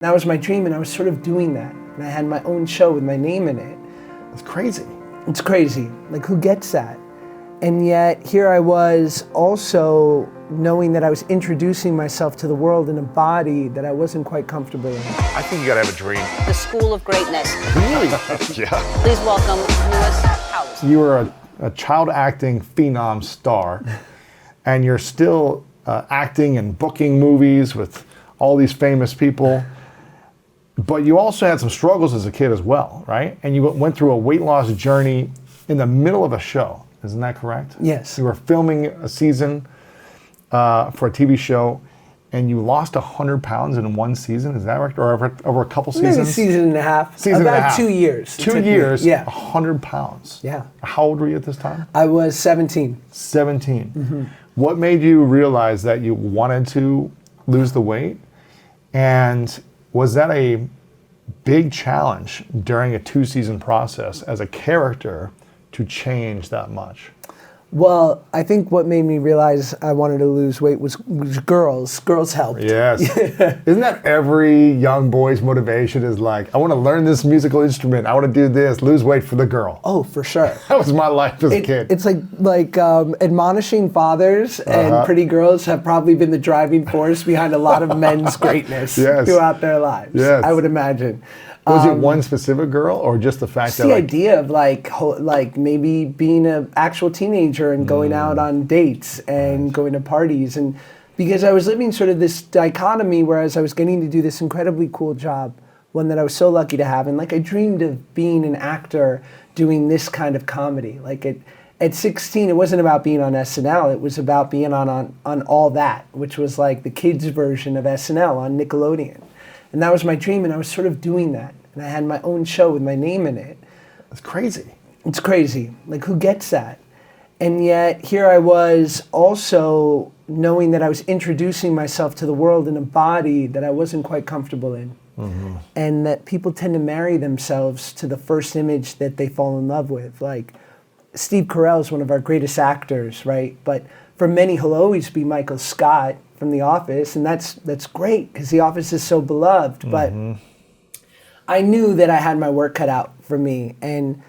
That was my dream, and I was sort of doing that. And I had my own show with my name in it. It's crazy. It's crazy. Like, who gets that? And yet, here I was also knowing that I was introducing myself to the world in a body that I wasn't quite comfortable in. I think you gotta have a dream. The School of Greatness. Really? Yeah. Please welcome Lewis House. You were a child acting phenom star, and you're still acting and booking movies with all these famous people. But you also had some struggles as a kid as well, right? And you went through a weight loss journey in the middle of a show. Isn't that correct? Yes. You were filming a season for a TV show, and you lost 100 pounds in one season. Is that right? Or over a couple seasons? Maybe a season and a half. Season About and a half. 2 years. 2 years, Yeah. 100 pounds. Yeah. How old were you at this time? I was 17. 17. Mm-hmm. What made you realize that you wanted to lose the weight? And was that a big challenge during a 2-season process as a character to change that much? Well, I think what made me realize I wanted to lose weight was girls. Girls helped. Yes. Isn't that every young boy's motivation is like, I want to learn this musical instrument. I want to do this, lose weight for the girl. Oh, for sure. That was my life as a kid. It's like admonishing fathers and pretty girls have probably been the driving force behind a lot of men's greatness throughout their lives, I would imagine. Was it one specific girl, or just the fact that the idea of like maybe being an actual teenager and going out on dates and going to parties, and because I was living sort of this dichotomy, whereas I was getting to do this incredibly cool job, one that I was so lucky to have, and like I dreamed of being an actor doing this kind of comedy. Like at 16, it wasn't about being on SNL, it was about being on All That, which was like the kids' version of SNL on Nickelodeon. And that was my dream, and I was sort of doing that. And I had my own show with my name in it. It's crazy. It's crazy. Like, who gets that? And yet, here I was also knowing that I was introducing myself to the world in a body that I wasn't quite comfortable in. Mm-hmm. And that people tend to marry themselves to the first image that they fall in love with. Like, Steve Carell is one of our greatest actors, right? But for many, he'll always be Michael Scott from The Office, and that's great, because The Office is so beloved. But I knew that I had my work cut out for me, and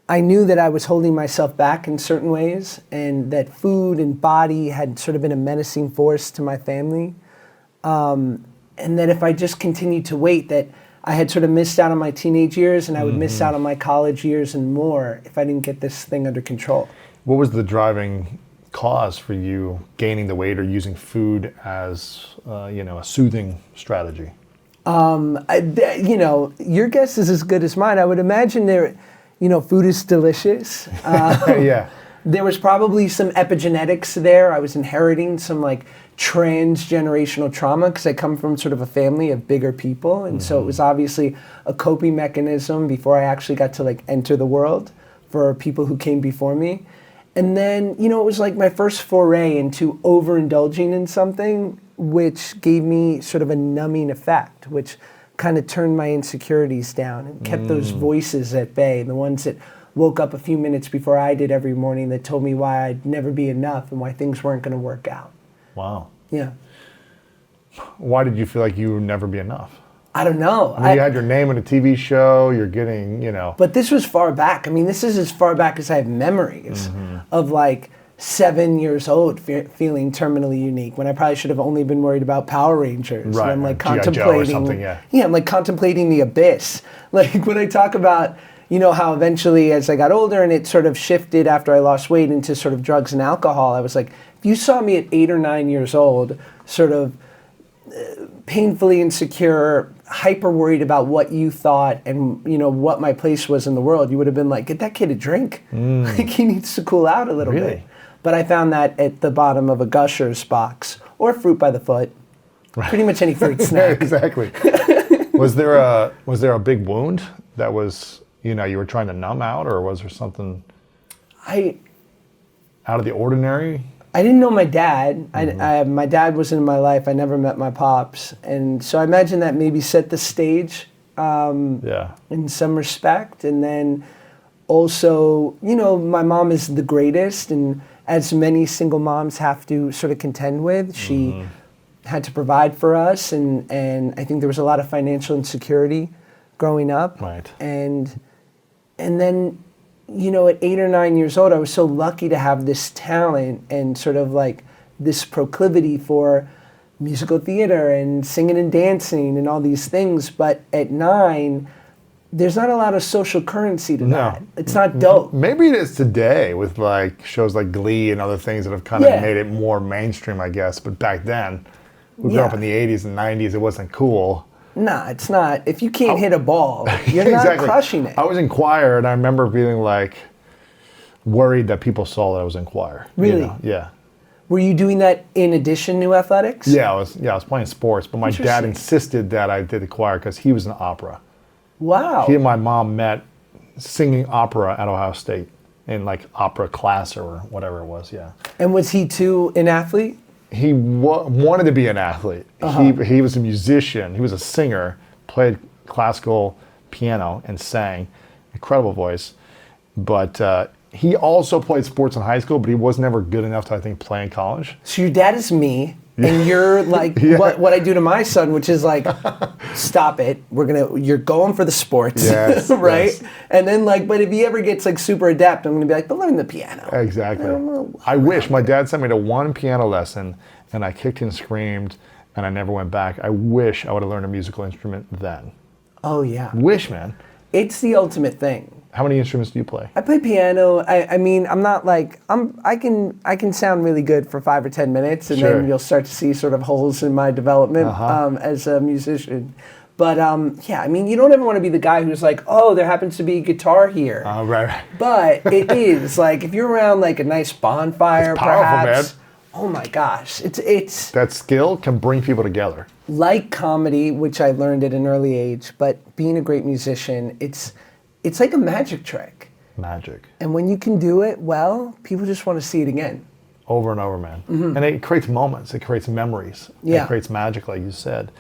I knew that I was holding myself back in certain ways, and that food and body had sort of been a menacing force to my family, and that if I just continued to wait, that I had sort of missed out on my teenage years, and I would miss out on my college years and more if I didn't get this thing under control. What was the driving cause for you gaining the weight or using food as a soothing strategy? Your guess is as good as mine. I would imagine food is delicious. Yeah. There was probably some epigenetics there. I was inheriting some like transgenerational trauma because I come from sort of a family of bigger people. And so it was obviously a coping mechanism before I actually got to like enter the world for people who came before me. And then, it was like my first foray into overindulging in something, which gave me sort of a numbing effect, which kind of turned my insecurities down and kept those voices at bay, the ones that woke up a few minutes before I did every morning that told me why I'd never be enough and why things weren't going to work out. Wow. Yeah. Why did you feel like you would never be enough? I don't know. You had your name in a TV show, you're getting, But this was far back. I mean, this is as far back as I have memories of like 7 years old feeling terminally unique when I probably should have only been worried about Power Rangers. Right. And I'm like contemplating or something, I'm like contemplating the abyss. Like when I talk about, how eventually as I got older and it sort of shifted after I lost weight into sort of drugs and alcohol, I was like, if you saw me at 8 or 9 years old, sort of painfully insecure, hyper worried about what you thought and what my place was in the world, you would have been like, get that kid a drink. Like he needs to cool out a little bit. But I found that at the bottom of a Gushers box or fruit by the foot. Right. Pretty much any fruit snack. Exactly. Was there a big wound that was you were trying to numb out, or was there something out of the ordinary? I didn't know my dad. My dad wasn't in my life. I never met my pops. And so I imagine that maybe set the stage in some respect. And then also, my mom is the greatest, and as many single moms have to sort of contend with, she had to provide for us, and I think there was a lot of financial insecurity growing up. Right. And then, at 8 or 9 years old, I was so lucky to have this talent and sort of like this proclivity for musical theater and singing and dancing and all these things. But at 9, there's not a lot of social currency to that. It's not dope. Maybe it is today with like shows like Glee and other things that have kind of made it more mainstream, I guess. But back then, we grew up in the 80s and 90s, it wasn't cool. Nah, it's not. If you can't hit a ball, you're not crushing it. I was in choir, and I remember feeling like worried that people saw that I was in choir. Really? Yeah. Were you doing that in addition to athletics? Yeah, I was playing sports, but my dad insisted that I did the choir because he was in opera. Wow. He and my mom met singing opera at Ohio State in like opera class or whatever it was. Yeah. And was he too an athlete? He wanted to be an athlete. He was a musician. He was a singer, played classical piano and sang. Incredible voice. But he also played sports in high school, but he was never good enough to, I think, play in college. So your dad is me, and you're like what I do to my son, which is like, stop it. You're going for the sports, right? Yes. And then but if he ever gets like super adept, I'm gonna be like, but learn the piano. Exactly. I wish my dad sent me to one piano lesson, and I kicked and screamed, and I never went back. I wish I would have learned a musical instrument then. Oh yeah. Wish, man. It's the ultimate thing. How many instruments do you play? I play piano. I mean, I'm not like I can sound really good for 5 or 10 minutes, and then you'll start to see sort of holes in my development as a musician. But I mean, you don't ever want to be the guy who's like, oh, there happens to be a guitar here. Right. But it is like if you're around like a nice bonfire, it's powerful, perhaps. Man. Oh my gosh, it's that skill can bring people together. Like comedy, which I learned at an early age, but being a great musician, it's like a magic trick. Magic. And when you can do it well, people just want to see it again. Over and over, man. Mm-hmm. And it creates moments. It creates memories. Yeah. It creates magic, like you said.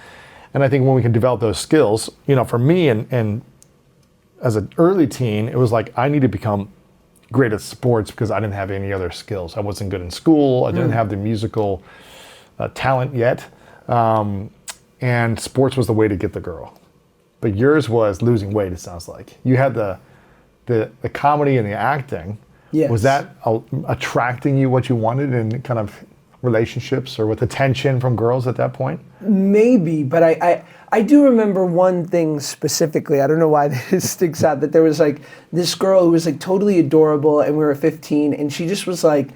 And I think when we can develop those skills, for me and as an early teen, it was like I need to become great at sports because I didn't have any other skills. I wasn't good in school. I didn't have the musical talent yet. And sports was the way to get the girl. But yours was losing weight, it sounds like. You had the comedy and the acting. Yes. Was that attracting you what you wanted in kind of relationships or with attention from girls at that point? Maybe, but I do remember one thing specifically. I don't know why this sticks out, that there was like this girl who was like totally adorable, and we were 15, and she just was like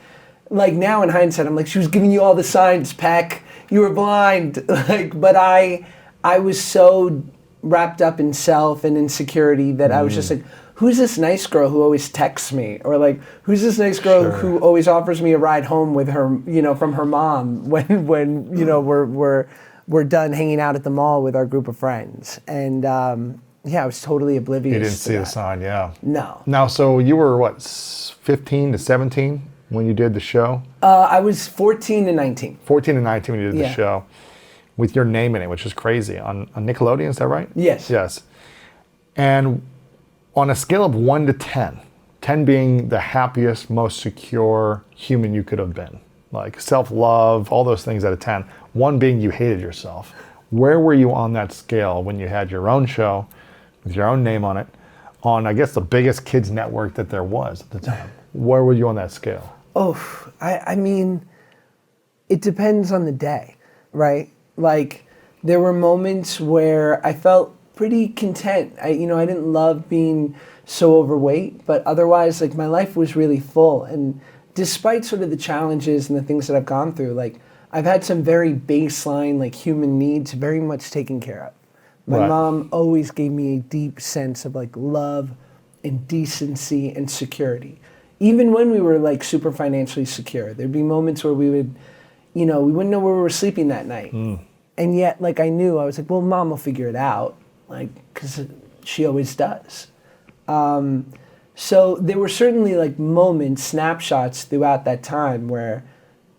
now in hindsight, I'm like, she was giving you all the signs, Peck. You were blind. But I was so wrapped up in self and insecurity that I was just like, who's this nice girl who always texts me? Or like, who's this nice girl who always offers me a ride home with her, from her mom when we're done hanging out at the mall with our group of friends. And I was totally oblivious. You didn't see the sign, yeah. No. Now, so you were what, 15 to 17 when you did the show? I was 14 and 19. 14 and 19 when you did the show. With your name in it, which is crazy. On Nickelodeon, is that right? Yes. Yes. And on a scale of 1 to 10, 10 being the happiest, most secure human you could have been, like self-love, all those things out of 10, 1 being you hated yourself. Where were you on that scale when you had your own show with your own name on it, on, I guess, the biggest kids network that there was at the time? Where were you on that scale? Oh, I mean, it depends on the day, right? Like, there were moments where I felt pretty content. I didn't love being so overweight, but otherwise, like, my life was really full. And despite sort of the challenges and the things that I've gone through, like, I've had some very baseline, like, human needs very much taken care of. My mom always gave me a deep sense of, like, love and decency and security. Even when we were, like, super financially secure, there'd be moments where we would, we wouldn't know where we were sleeping that night. And yet, like, I knew, I was like, well, Mom will figure it out, like, because she always does. So there were certainly, like, moments, snapshots throughout that time where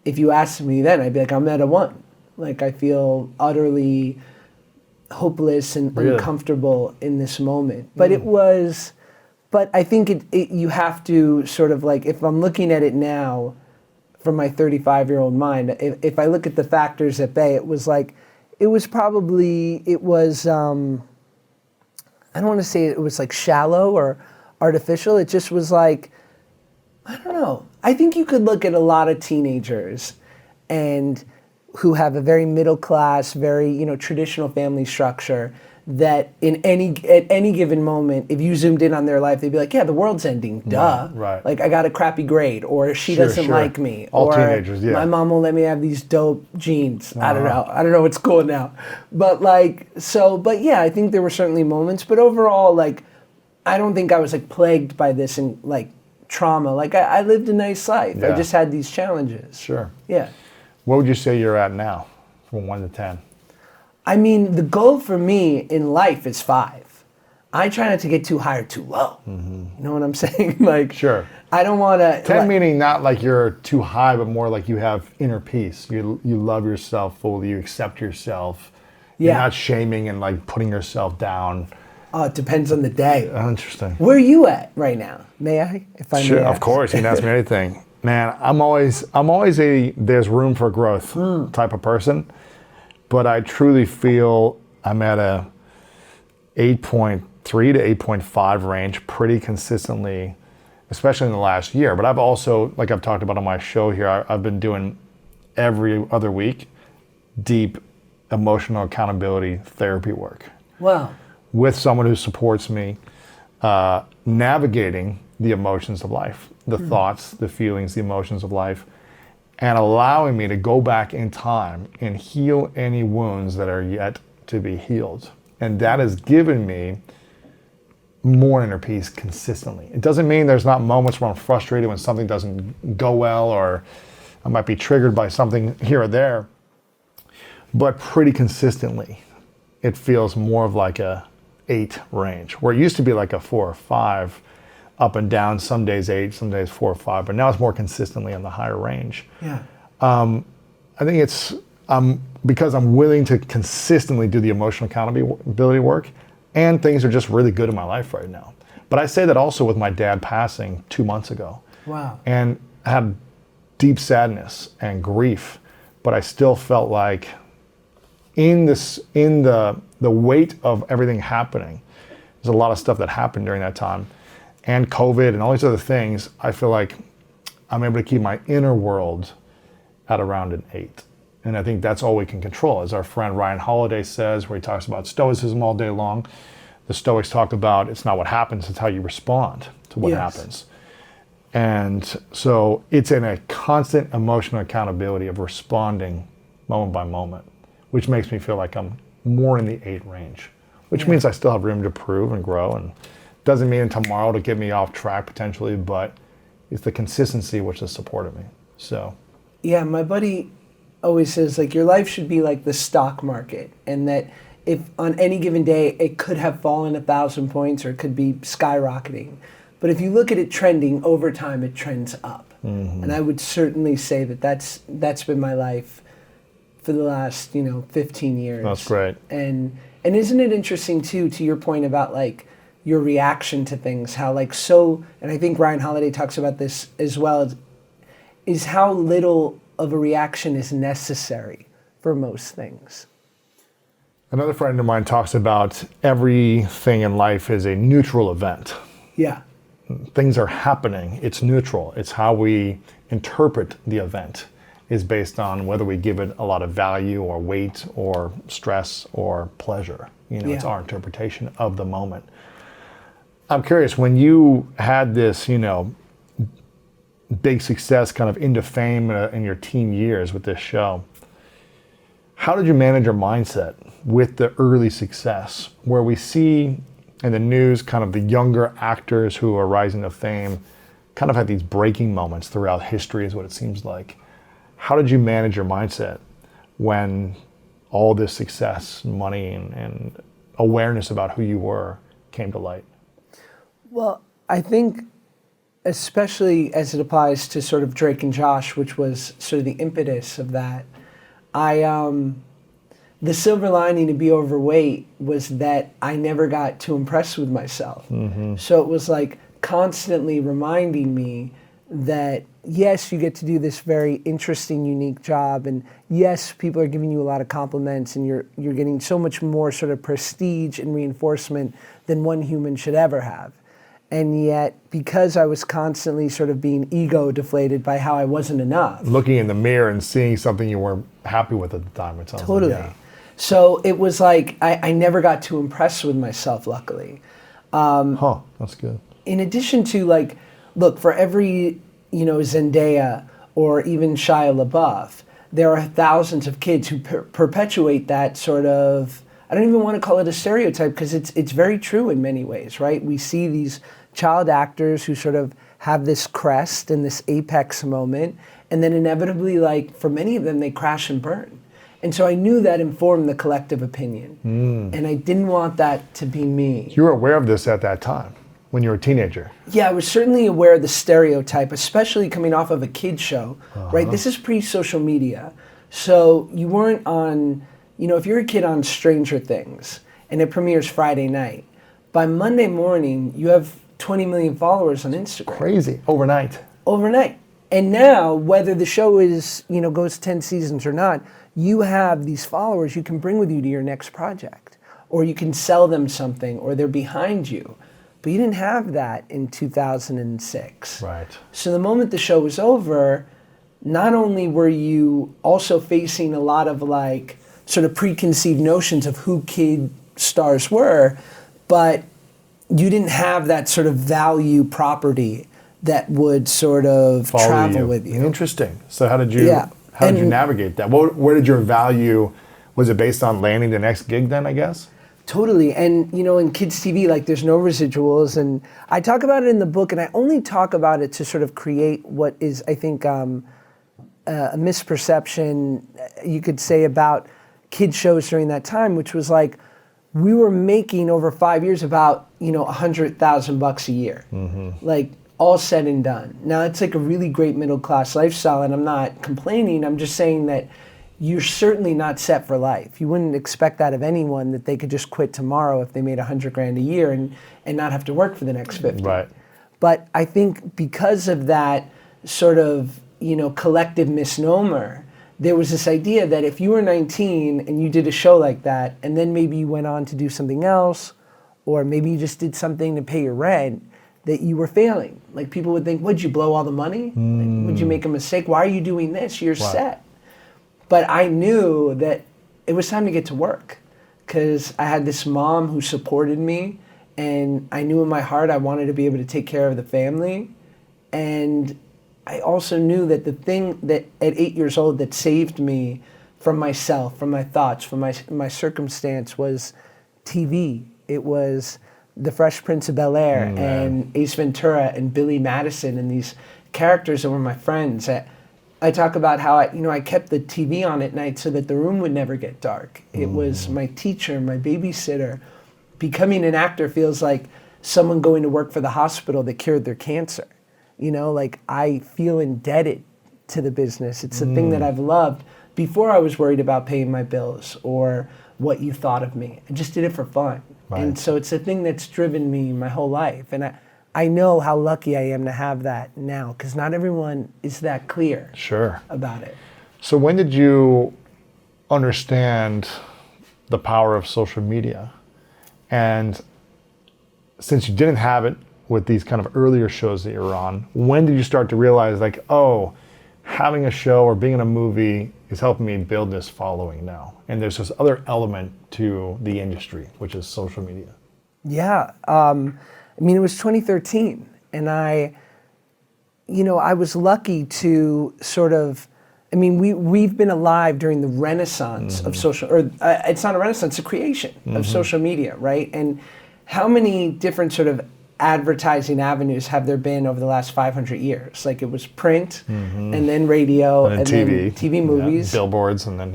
if you asked me then, I'd be like, I'm at a 1. Like, I feel utterly hopeless and uncomfortable in this moment. But but I think you have to sort of, like, if I'm looking at it now, from my 35-year-old mind. If I look at the factors at bay, it was like, I don't want to say it was like shallow or artificial. It just was like, I don't know. I think you could look at a lot of teenagers and who have a very middle class, very, traditional family structure that at any given moment, if you zoomed in on their life, they'd be like, yeah, the world's ending, duh. Right. Like, I got a crappy grade, or she doesn't like me. All or teenagers, yeah. my mom won't let me have these dope jeans. I don't know what's cool now. But yeah, I think there were certainly moments, but overall, like, I don't think I was like plagued by this and like trauma. Like, I lived a nice life. Yeah. I just had these challenges. Sure. Yeah. What would you say you're at now, from 1 to 10? I mean, the goal for me in life is 5. I try not to get too high or too low. Mm-hmm. You know what I'm saying? Like, sure. I don't want to. 10 meaning not like you're too high, but more like you have inner peace. You love yourself fully. You accept yourself. You're not shaming and like putting yourself down. Oh, it depends on the day. Interesting. Where are you at right now? May I? If I Sure, may of ask? course. You can ask me anything. Man, I'm always a there's room for growth type of person, but I truly feel I'm at a 8.3 to 8.5 range pretty consistently, especially in the last year. But I've also, like I've talked about on my show here, I've been doing every other week deep emotional accountability therapy work. Wow. With someone who supports me navigating the emotions of life, the thoughts, the feelings, the emotions of life, and allowing me to go back in time and heal any wounds that are yet to be healed. And that has given me more inner peace consistently. It doesn't mean there's not moments where I'm frustrated when something doesn't go well, or I might be triggered by something here or there, but pretty consistently it feels more of like a 8 range, where it used to be like a 4 or 5, up and down, some days 8, some days 4 or 5, but now it's more consistently in the higher range. Yeah. I think it's because I'm willing to consistently do the emotional accountability work, and things are just really good in my life right now. But I say that also with my dad passing 2 months ago. Wow. And I had deep sadness and grief, but I still felt like in the weight of everything happening, there's a lot of stuff that happened during that time, and COVID and all these other things, I feel like I'm able to keep my inner world at around an 8. And I think that's all we can control. As our friend Ryan Holiday says, where he talks about stoicism all day long, the Stoics talk about it's not what happens, it's how you respond to what happens. And so it's in a constant emotional accountability of responding moment by moment, which makes me feel like I'm more in the 8 range, which means I still have room to improve and grow, and doesn't mean tomorrow to get me off track potentially, but it's the consistency which has supported me. So yeah, my buddy always says, like, your life should be like the stock market, and that if on any given day it could have fallen 1,000 points or it could be skyrocketing, but if you look at it trending over time, it trends up. And I would certainly say that that's been my life for the last 15 years. that's great. And isn't it interesting too, to your point about like your reaction to things, how like and I think Ryan Holiday talks about this as well, is how little of a reaction is necessary for most things. Another friend of mine talks about everything in life is a neutral event. Yeah. Things are happening, it's neutral. It's how we interpret the event is based on whether we give it a lot of value or weight or stress or pleasure. It's our interpretation of the moment. I'm curious, when you had this, big success kind of into fame in your teen years with this show, how did you manage your mindset with the early success, where we see in the news kind of the younger actors who are rising to fame kind of had these breaking moments throughout history is what it seems like. How did you manage your mindset when all this success, money, and awareness about who you were came to light? Well, I think especially as it applies to sort of Drake and Josh, which was sort of the impetus of that, the silver lining to be overweight was that I never got too impressed with myself. So it was like constantly reminding me that yes, you get to do this very interesting, unique job, and yes, people are giving you a lot of compliments, and you're getting so much more sort of prestige and reinforcement than one human should ever have. And yet, because I was constantly sort of being ego deflated by how I wasn't enough. Looking in the mirror and seeing something you weren't happy with at the time, it sounds Totally. like. Yeah. So it was like, I never got too impressed with myself, luckily. That's good. In addition to, like, look, for every, Zendaya or even Shia LaBeouf, there are thousands of kids who perpetuate that sort of, I don't even want to call it a stereotype, because it's very true in many ways, right? We see these child actors who sort of have this crest and this apex moment, and then inevitably, like, for many of them, they crash and burn. And so I knew that informed the collective opinion. And I didn't want that to be me. You were aware of this at that time, when you were a teenager. Yeah, I was certainly aware of the stereotype, especially coming off of a kid's show, right? This is pre-social media. So you weren't on, if you're a kid on Stranger Things and it premieres Friday night, by Monday morning, you have 20 million followers on Instagram. Crazy. Overnight. And now, whether the show is, goes 10 seasons or not, you have these followers you can bring with you to your next project, or you can sell them something, or they're behind you. But you didn't have that in 2006. Right. So the moment the show was over, not only were you also facing a lot of, like, sort of preconceived notions of who kid stars were, but you didn't have that sort of value property that would sort of Follow travel with you. Interesting. So how did you navigate that? Where did your value, was it based on landing the next gig then, I guess? Totally. And, in kids' TV, like, there's no residuals. And I talk about it in the book, and I only talk about it to sort of create what is, I think, a misperception, you could say, about kid shows during that time, which was like, we were making over 5 years about, $100,000 a year. Like, all said and done. Now, it's like a really great middle-class lifestyle, and I'm not complaining. I'm just saying that you're certainly not set for life. You wouldn't expect that of anyone, that they could just quit tomorrow if they made $100,000 a year and not have to work for the next 50. Right. But I think because of that sort of, collective misnomer, there was this idea that if you were 19 and you did a show like that, and then maybe you went on to do something else, or maybe you just did something to pay your rent, that you were failing. Like, people would think, would you blow all the money? Like, would you make a mistake? Why are you doing this? You're set. But I knew that it was time to get to work, because I had this mom who supported me, and I knew in my heart I wanted to be able to take care of the family. And I also knew that the thing that at 8 years old that saved me from myself, from my thoughts, from my circumstance, was TV. It was The Fresh Prince of Bel-Air and Ace Ventura and Billy Madison and these characters that were my friends. I talk about how I kept the TV on at night so that the room would never get dark. It was my teacher, my babysitter. Becoming an actor feels like someone going to work for the hospital that cured their cancer. Like, I feel indebted to the business. It's the thing that I've loved before I was worried about paying my bills or what you thought of me. I just did it for fun. Right. And so it's a thing that's driven me my whole life. And I know how lucky I am to have that now, because not everyone is that clear about it. So when did you understand the power of social media? And since you didn't have it with these kind of earlier shows that you were on, when did you start to realize, like, oh, having a show or being in a movie is helping me build this following now? And there's this other element to the industry, which is social media. Yeah. It was 2013, and I was lucky to sort of, we've been alive during the renaissance of social, or it's not a renaissance, it's a creation of social media, right? And how many different sort of advertising avenues have there been over the last 500 years? Like, it was print, and then radio, and then TV movies, billboards, and then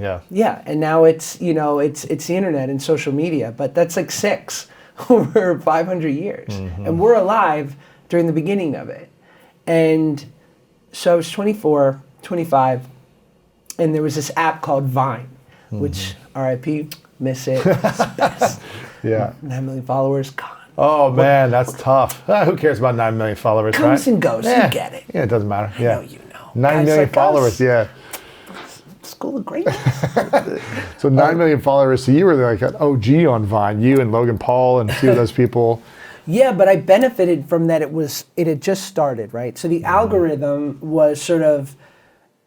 and now it's it's the internet and social media. But that's like 6 over 500 years, and we're alive during the beginning of it. And so I was 24, 25, and there was this app called Vine, which RIP, miss it. It's the best. 9 million followers, gone. Oh man, that's tough. Who cares about 9 million followers, right? Comes and goes. You get it. Yeah, it doesn't matter. I Yeah. know you know. 9 Guys million like followers, us. yeah. School of greatness. So 9 million followers. So you were like an OG on Vine. You and Logan Paul and a few of those people. Yeah, but I benefited from that. It had just started, right? So the algorithm was sort of,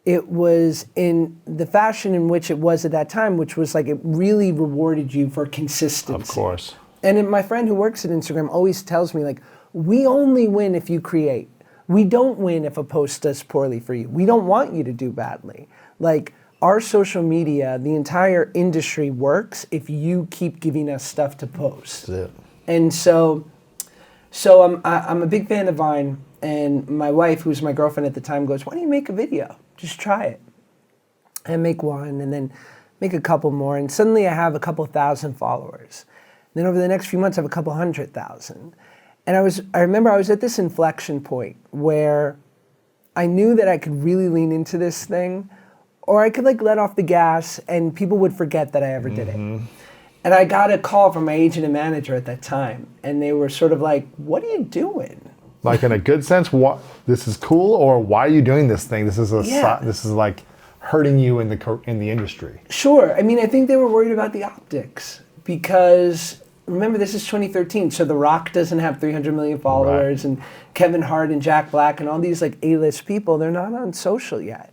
it was in the fashion in which it was at that time, which was like it really rewarded you for consistency. Of course. And my friend who works at Instagram always tells me, like, we only win if you create. We don't win if a post does poorly for you. We don't want you to do badly. Like, our social media, the entire industry works if you keep giving us stuff to post. That's it. And so I'm a big fan of Vine, and my wife, who was my girlfriend at the time, goes, why don't you make a video? Just try it. And make one, and then make a couple more, and suddenly I have a couple thousand followers. Then over the next few months, I have a couple 100,000. And I remember I was at this inflection point where I knew that I could really lean into this thing, or I could like let off the gas and people would forget that I ever did it. And I got a call from my agent and manager at that time, and they were sort of like, what are you doing? Like in a good sense, what this is cool, or why are you doing this thing? This is this is like hurting you in the industry. Sure. I mean, I think they were worried about the optics because remember, this is 2013, so The Rock doesn't have 300 million followers, and Kevin Hart and Jack Black and all these like A-list people, they're not on social yet.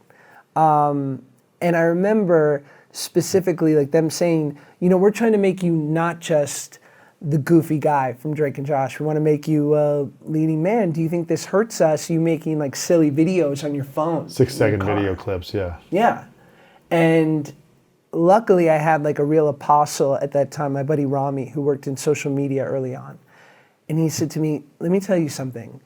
And I remember specifically like them saying, you know, we're trying to make you not just the goofy guy from Drake and Josh. We want to make you a leading man. Do you think this hurts us, you making like silly videos on your phone? 6-second video clips, yeah. Yeah. And luckily I had like a real apostle at that time, my buddy Rami, who worked in social media early on. And he said to me, let me tell you something.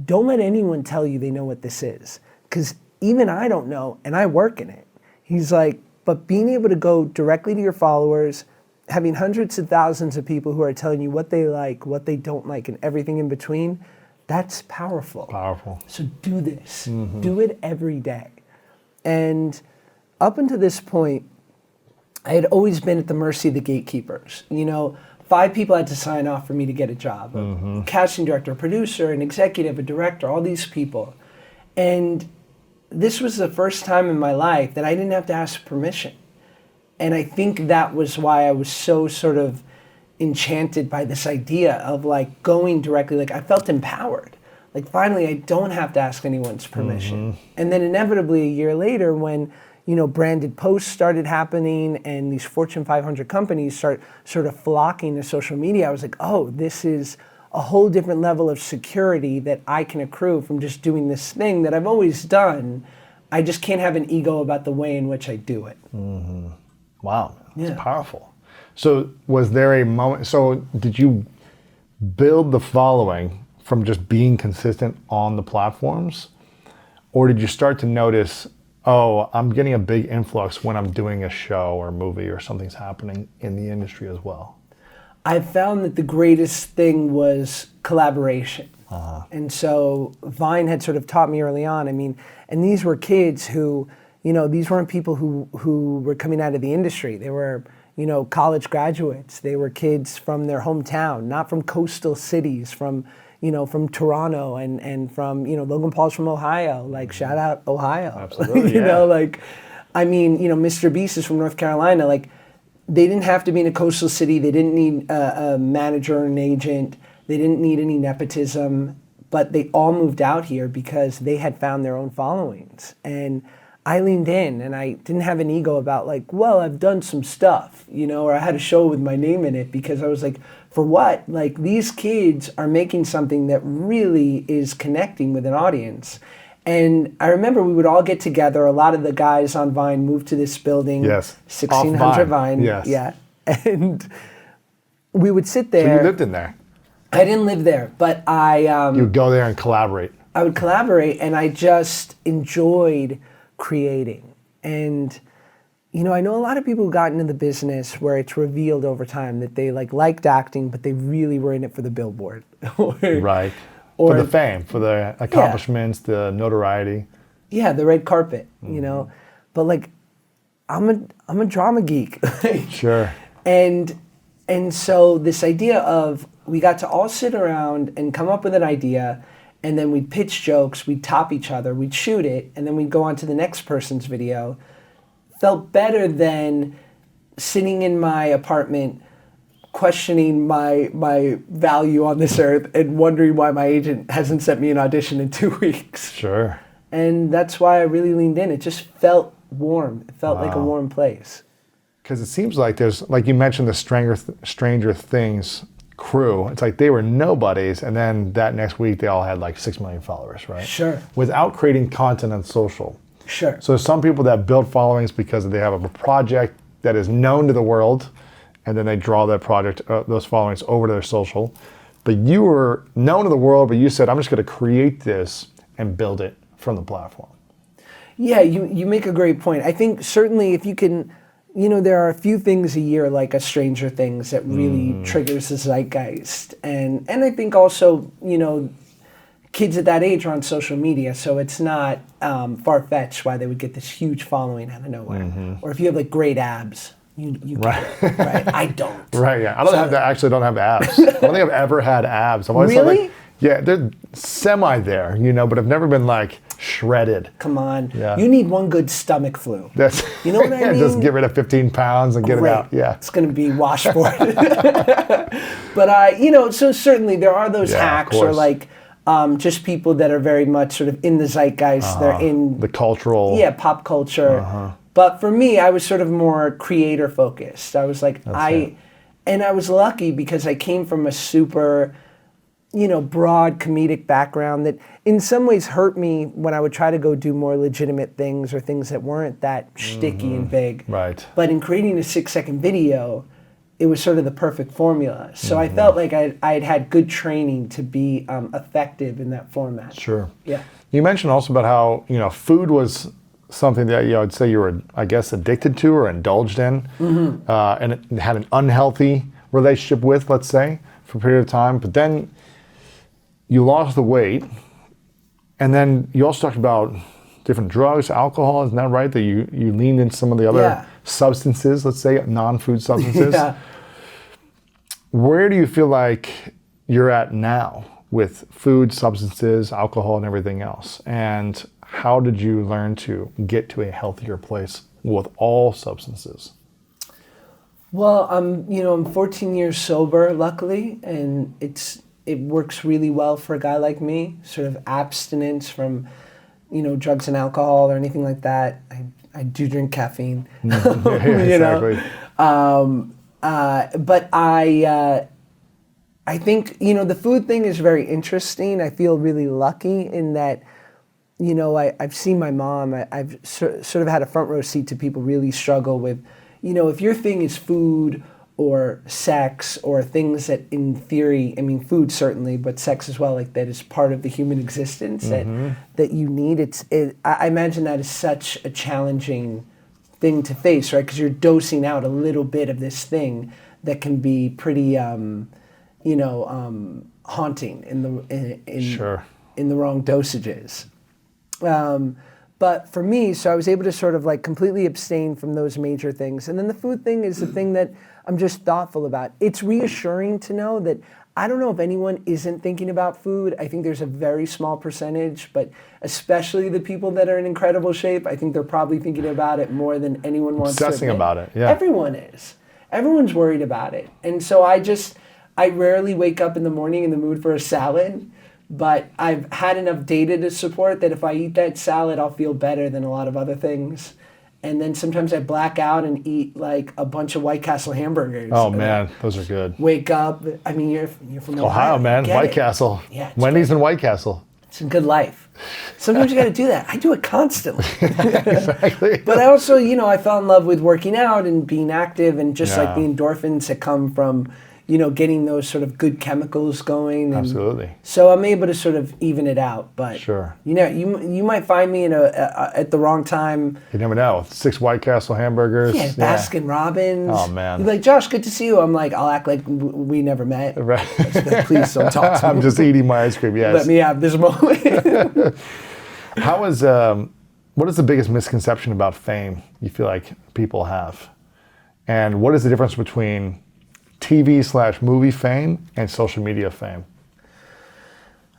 Don't let anyone tell you they know what this is. Because even I don't know, and I work in it. He's like, but being able to go directly to your followers, having hundreds of thousands of people who are telling you what they like, what they don't like, and everything in between, that's powerful. Powerful. So do this. Do it every day. And up until this point, I had always been at the mercy of the gatekeepers. You know, 5 people had to sign off for me to get a job. A casting director, a producer, an executive, a director, all these people. And this was the first time in my life that I didn't have to ask permission. And I think that was why I was so sort of enchanted by this idea of like going directly, like I felt empowered. Like finally I don't have to ask anyone's permission. And then inevitably a year later when, you know, branded posts started happening and these Fortune 500 companies start sort of flocking to social media, I was like, oh, this is a whole different level of security that I can accrue from just doing this thing that I've always done. I just can't have an ego about the way in which I do it. Wow, that's Yeah. powerful. So was there a moment, so did you build the following from just being consistent on the platforms? Or did you start to notice, oh, I'm getting a big influx when I'm doing a show or movie or something's happening in the industry as well? I found that the greatest thing was collaboration. And so Vine had sort of taught me early on, I mean, and these were kids who, you know, these weren't people who were coming out of the industry. They were, you know, college graduates. They were kids from their hometown, not from coastal cities, from, you know, from Toronto and from, you know, Logan Paul's from Ohio, like shout out Ohio. Absolutely, you yeah. know, like, I mean, you know, Mr. Beast is from North Carolina. Like, they didn't have to be in a coastal city. They didn't need a manager or an agent. They didn't need any nepotism, but they all moved out here because they had found their own followings. And I leaned in and I didn't have an ego about like, well, I've done some stuff, you know, or I had a show with my name in it because I was like, for what? Like these kids are making something that really is connecting with an audience. And I remember we would all get together. A lot of the guys on Vine moved to this building. Yes. 1600 Off Vine. Yes. Yeah. And we would sit there. So you lived in there? I didn't live there, but You would go there and collaborate? I would collaborate, and I just enjoyed creating. And, you know, I know a lot of people who got into the business where it's revealed over time that they liked acting, but they really were in it for the billboard. Right. Or for the fame, for the accomplishments, the notoriety. Yeah, the red carpet, you know. But like, I'm a drama geek. Sure. And And so this idea of we got to all sit around and come up with an idea, and then we'd pitch jokes, we'd top each other, we'd shoot it, and then we'd go on to the next person's video, felt better than sitting in my apartment questioning my value on this earth and wondering why my agent hasn't sent me an audition in 2 weeks. Sure. And that's why I really leaned in. It just felt warm. It felt like a warm place. Because it seems like there's, like you mentioned, the Stranger Things crew. It's like they were nobodies, and then that next week they all had like 6 million followers, right? Sure. Without creating content on social. Sure. So some people that build followings because they have a project that is known to the world, and then they draw that project, those followings over to their social. But you were known to the world, but you said, I'm just going to create this and build it from the platform. Yeah, you make a great point. I think certainly if you can, there are a few things a year like a Stranger Things that really triggers the zeitgeist. And I think also, kids at that age are on social media, so it's not far-fetched why they would get this huge following out of nowhere. Or if you have like great abs, you Right. get it, right? I don't. Right, yeah. I don't have abs. I don't think I've ever had abs. I've always thought, Really? like, yeah, they're semi there, but I've never been like shredded. Come on. Yeah. You need one good stomach flu. That's, You know what I mean? Just get rid of 15 pounds and get it out. Yeah. It's going to be washboard. But, so certainly there are those Yeah, of hacks or course. like just people that are very much sort of in the zeitgeist. They're in The cultural. Yeah, pop culture. But for me, I was sort of more creator focused. I was like, and I was lucky because I came from a super, broad comedic background that in some ways hurt me when I would try to go do more legitimate things or things that weren't that shticky and big. Right. But in creating a 6-second video, it was sort of the perfect formula. So I felt like I had good training to be effective in that format. Sure. Yeah. You mentioned also about how, food was something that I'd say you were, I guess, addicted to or indulged in, and it had an unhealthy relationship with, let's say, for a period of time. But then you lost the weight, and then you also talked about different drugs, alcohol. Isn't that right? That you leaned into some of the other substances, let's say, non-food substances. Yeah. Where do you feel like you're at now with food, substances, alcohol, and everything else? And how did you learn to get to a healthier place with all substances? Well, I'm 14 years sober, luckily, and it works really well for a guy like me. Sort of abstinence from, drugs and alcohol or anything like that. I do drink caffeine. Exactly. But I think the food thing is very interesting. I feel really lucky in that. I've seen my mom. I've sort of had a front row seat to people really struggle with, if your thing is food or sex or things that in theory, food certainly, but sex as well, like that is part of the human existence that you need. I imagine that is such a challenging thing to face, right? Because you're dosing out a little bit of this thing that can be pretty, haunting in the wrong dosages. But for me, so I was able to sort of like completely abstain from those major things. And then the food thing is the thing that I'm just thoughtful about. It's reassuring to know that I don't know if anyone isn't thinking about food. I think there's a very small percentage, but especially the people that are in incredible shape, I think they're probably thinking about it more than anyone wants to Obsessing admit. about it, yeah. Everyone is. Everyone's worried about it. And so I rarely wake up in the morning in the mood for a salad. But I've had enough data to support that if I eat that salad, I'll feel better than a lot of other things. And then sometimes I black out and eat like a bunch of White Castle hamburgers. Oh man, those are good. Wake up. You're from Ohio, man. Get White it. Castle. Yeah, it's Wendy's and White Castle. It's a good life. Sometimes you got to do that. I do it constantly. Exactly. But I also, I fell in love with working out and being active and just like the endorphins that come from, getting those sort of good chemicals going. And Absolutely. so I'm able to sort of even it out. But Sure. You might find me at the wrong time. You never know. 6 White Castle hamburgers. Yeah, Baskin Robbins. Oh, man. You're like, Josh, good to see you. I'm like, I'll act like we never met. Right. Please don't talk to me. I'm just eating my ice cream. Yes. Let me have this moment. What is the biggest misconception about fame you feel like people have? And what is the difference between TV/movie fame and social media fame?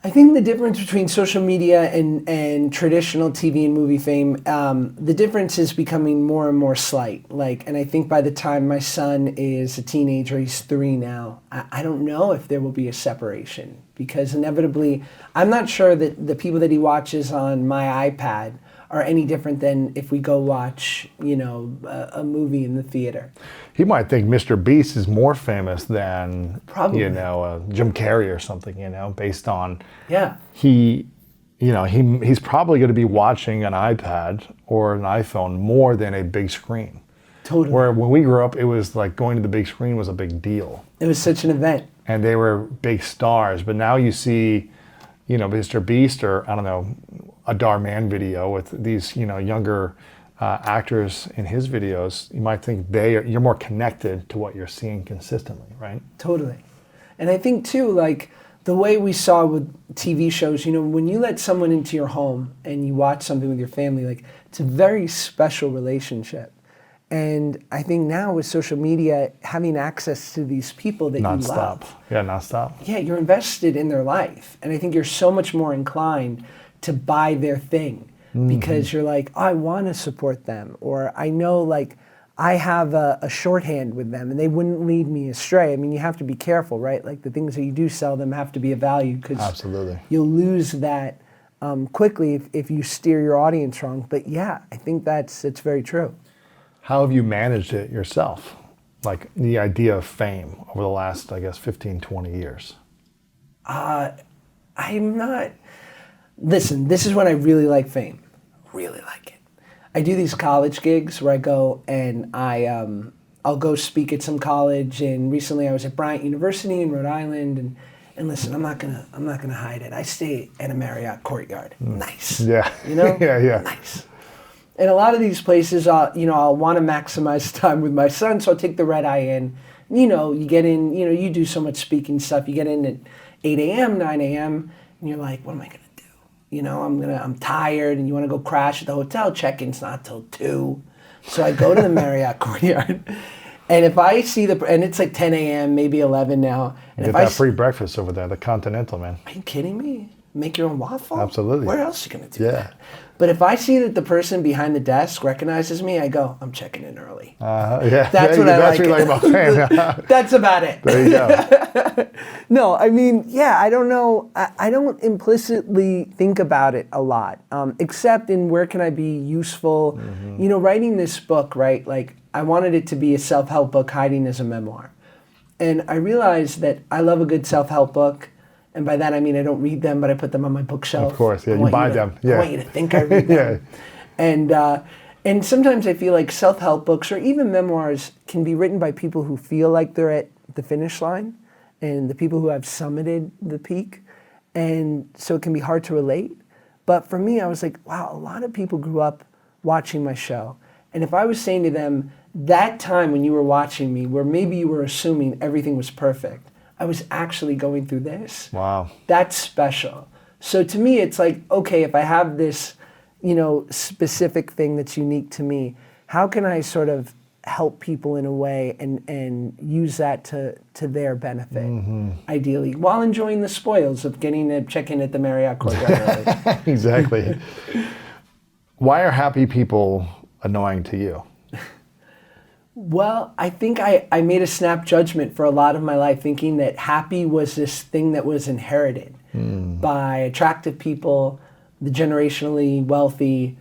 I think the difference between social media and traditional TV and movie fame, the difference is becoming more and more slight. And I think by the time my son is a teenager, he's 3 now, I don't know if there will be a separation, because inevitably, I'm not sure that the people that he watches on my iPad are any different than if we go watch, a movie in the theater. He might think Mr. Beast is more famous than, Probably. Jim Carrey or something, based on Yeah. he's probably going to be watching an iPad or an iPhone more than a big screen. Totally. Where when we grew up, it was like going to the big screen was a big deal. It was such an event. And they were big stars. But now you see, Mr. Beast or, I don't know, a Darman video with these, younger actors in his videos. You might think you're more connected to what you're seeing consistently, right? Totally. And I think, too, the way we saw with TV shows, when you let someone into your home and you watch something with your family, it's a very special relationship. And I think now with social media, having access to these people that you love. Yeah, nonstop. Yeah, you're invested in their life. And I think you're so much more inclined to buy their thing because you're like, I want to support them. Or I know, I have a shorthand with them and they wouldn't lead me astray. I mean, you have to be careful, right? The things that you do sell them have to be of value, because Absolutely. You'll lose that quickly if you steer your audience wrong. But yeah, I think it's very true. How have you managed it yourself? The idea of fame over the last, 15, 20 years? I'm not... Listen, this is when I really like fame. Really like it. I do these college gigs where I go and I'll go speak at some college. And recently I was at Bryant University in Rhode Island. And listen, I'm not gonna hide it. I stay at a Marriott Courtyard. Nice. Yeah. Yeah. Nice. And a lot of these places, I'll want to maximize time with my son, so I'll take the red eye in. You get in, you do so much speaking stuff. You get in at 8 a.m., 9 a.m., and you're like, what am I going to do? I'm tired, and you want to go crash at the hotel. Check-in's not till 2. So I go to the Marriott Courtyard, and if I see and it's 10 a.m., maybe 11 now. And Get that free breakfast over there, the Continental, man. Are you kidding me? Make your own waffle? Absolutely. Where else are you going to do that? But if I see that the person behind the desk recognizes me, I go, I'm checking in early. Yeah. That's what I like about fame. That's about it. There you go. No, I mean, yeah, I don't know. I don't implicitly think about it a lot, except in where can I be useful. Writing this book, right? I wanted it to be a self-help book hiding as a memoir. And I realized that I love a good self-help book. And by that I mean I don't read them, but I put them on my bookshelf. Of course, yeah, you buy them. Yeah. I want you to think I read them. And sometimes I feel like self-help books or even memoirs can be written by people who feel like they're at the finish line and the people who have summited the peak. And so it can be hard to relate. But for me, I was like, wow, a lot of people grew up watching my show. And if I was saying to them, that time when you were watching me, where maybe you were assuming everything was perfect, I was actually going through this. Wow. That's special. So to me, it's okay, if I have this, specific thing that's unique to me, how can I sort of help people in a way and use that to their benefit, ideally, while enjoying the spoils of getting to check in at the Marriott Courtyard early. Exactly. Why are happy people annoying to you? Well, I think I made a snap judgment for a lot of my life, thinking that happy was this thing that was inherited by attractive people, the generationally wealthy,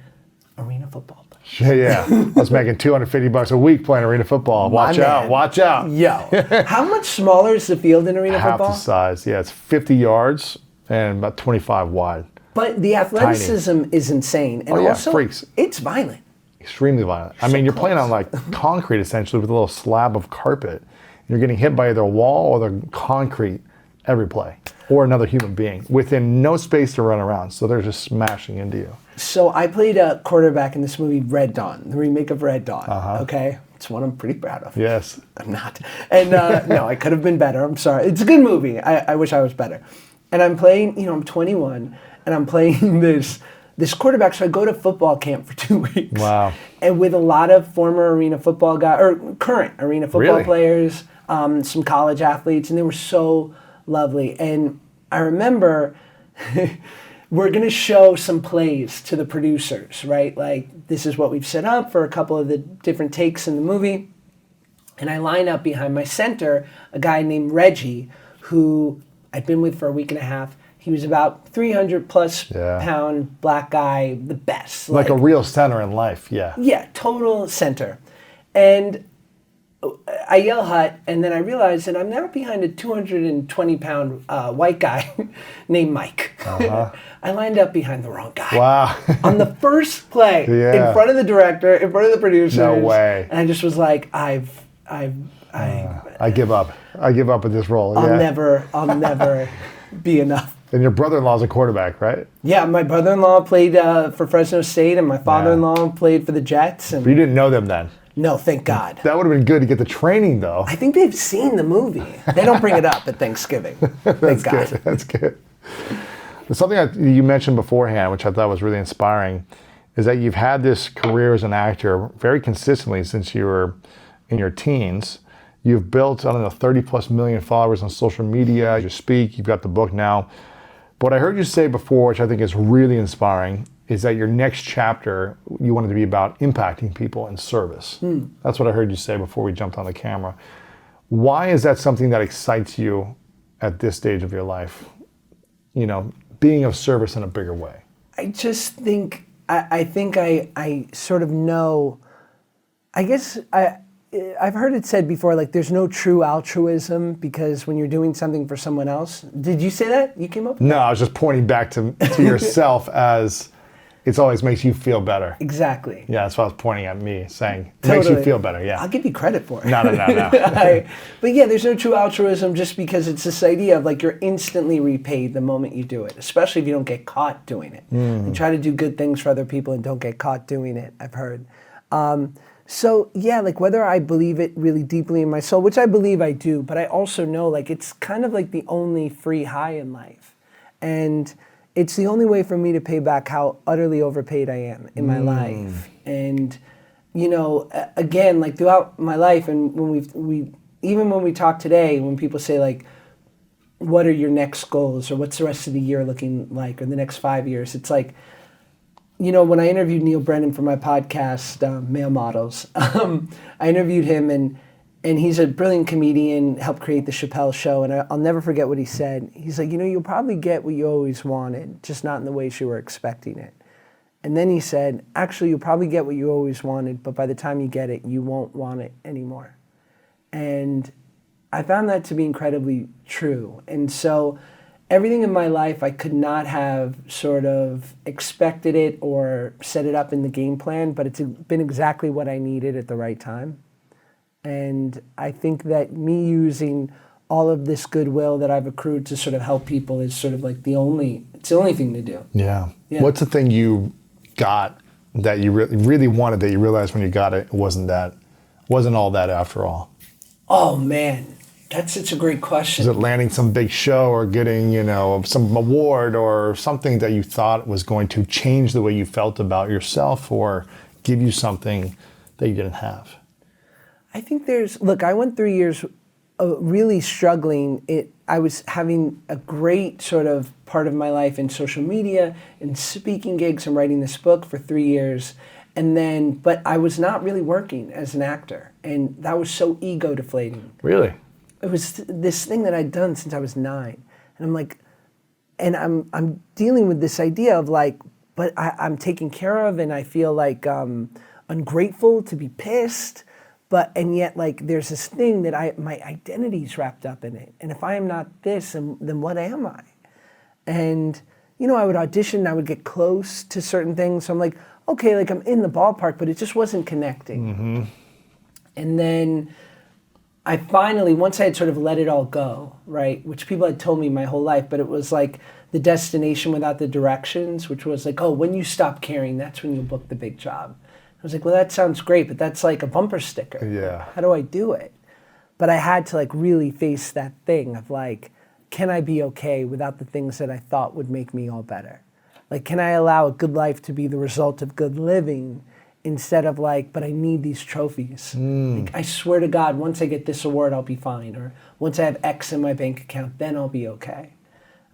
arena football players. Yeah. I was making $250 a week playing arena football. Watch out. Yo, how much smaller is the field in arena football? Half the size. Yeah, it's 50 yards and about 25 wide. But the athleticism is insane. And also, freaks. It's violent. Extremely violent. I mean, you're playing on concrete essentially with a little slab of carpet. You're getting hit by either a wall or the concrete every play, or another human being within no space to run around. So they're just smashing into you. So I played a quarterback in this movie Red Dawn, the remake of Red Dawn. Okay, it's one I'm pretty proud of. Yes. I'm not. And no, I could have been better. I'm sorry. It's a good movie. I wish I was better. And I'm playing. I'm 21, and I'm playing this quarterback, so I go to football camp for 2 weeks. Wow. And with a lot of former arena football guys, or current arena football players, some college athletes, and they were so lovely. And I remember we're going to show some plays to the producers, right? Like, this is what we've set up for a couple of the different takes in the movie. And I line up behind my center a guy named Reggie, who I'd been with for a week and a half. He was about 300 plus pound black guy, the best. Like a real center in life, yeah. Yeah, total center. And I yell hut, and then I realize that I'm now behind a 220 pound white guy named Mike. I lined up behind the wrong guy. Wow. On the first play, in front of the director, in front of the producers. No way. And I just was like, I give up. I give up with this role. I'll never be enough. And your brother-in-law's a quarterback, right? Yeah, my brother-in-law played for Fresno State, and my father-in-law played for the Jets. And but you didn't know them then? No, thank God. That would have been good to get the training, though. I think they've seen the movie. They don't bring it up at Thanksgiving. Thank God. Good. That's good. Something that you mentioned beforehand, which I thought was really inspiring, is that you've had this career as an actor very consistently since you were in your teens. You've built, 30 plus million followers on social media. You speak, you've got the book now. But what I heard you say before, which I think is really inspiring, is that your next chapter, you wanted to be about impacting people and service. That's what I heard you say before we jumped on the camera. Why is that something that excites you at this stage of your life? You know, being of service in a bigger way. I just think, I sort of know, I guess I've heard it said before, like, there's no true altruism because when you're doing something for someone else. Did you say that? You came up with No, that? I was just pointing back to yourself as it always makes you feel better. Exactly. Yeah, that's why I was pointing at me, saying it Totally. makes you feel better, yeah. I'll give you credit for it. No. But yeah, there's no true altruism just because it's this idea of like you're instantly repaid the moment you do it, especially if you don't get caught doing it. And try to do good things for other people and don't get caught doing it, I've heard. So yeah, like whether I believe it really deeply in my soul, which I believe I do, but I also know like it's kind of like the only free high in life. And it's the only way for me to pay back how utterly overpaid I am in my life. And, you know, again, like throughout my life and when even when we talk today, when people say like, what are your next goals or what's the rest of the year looking like or the next 5 years, it's like, you know, when I interviewed Neil Brennan for my podcast, Male Models, I interviewed him and he's a brilliant comedian, helped create the Chappelle Show, and I'll never forget what he said. He's like, you know, you'll probably get what you always wanted, just not in the ways you were expecting it. And then he said, actually, you'll probably get what you always wanted, but by the time you get it, you won't want it anymore. And I found that to be incredibly true. And so everything in my life, I could not have sort of expected it or set it up in the game plan, but it's been exactly what I needed at the right time. And I think that me using all of this goodwill that I've accrued to sort of help people is sort of like it's the only thing to do. Yeah. What's the thing you got that you really wanted that you realized when you got it wasn't all that after all? Oh man, that's such a great question. Is it landing some big show or getting, you know, some award or something that you thought was going to change the way you felt about yourself or give you something that you didn't have? I think I went 3 years really struggling. I was having a great sort of part of my life in social media and speaking gigs and writing this book for 3 years. But I was not really working as an actor. And that was so ego deflating. Really? It was this thing that I'd done since I was 9. And I'm like, and I'm dealing with this idea of like, but I'm taken care of and I feel like ungrateful to be pissed. And yet, like, there's this thing that my identity's wrapped up in it. And if I am not this, then what am I? And, you know, I would audition, I would get close to certain things. So I'm like, okay, like I'm in the ballpark, but it just wasn't connecting. And then I finally, once I had sort of let it all go, right, which people had told me my whole life, but it was like the destination without the directions, which was like, oh, when you stop caring, that's when you'll book the big job. I was like, well, that sounds great, but that's like a bumper sticker. Yeah. How do I do it? But I had to like really face that thing of like, can I be okay without the things that I thought would make me all better? Like, can I allow a good life to be the result of good living instead of like, but I need these trophies. Like, I swear to God, once I get this award, I'll be fine. Or once I have X in my bank account, then I'll be okay.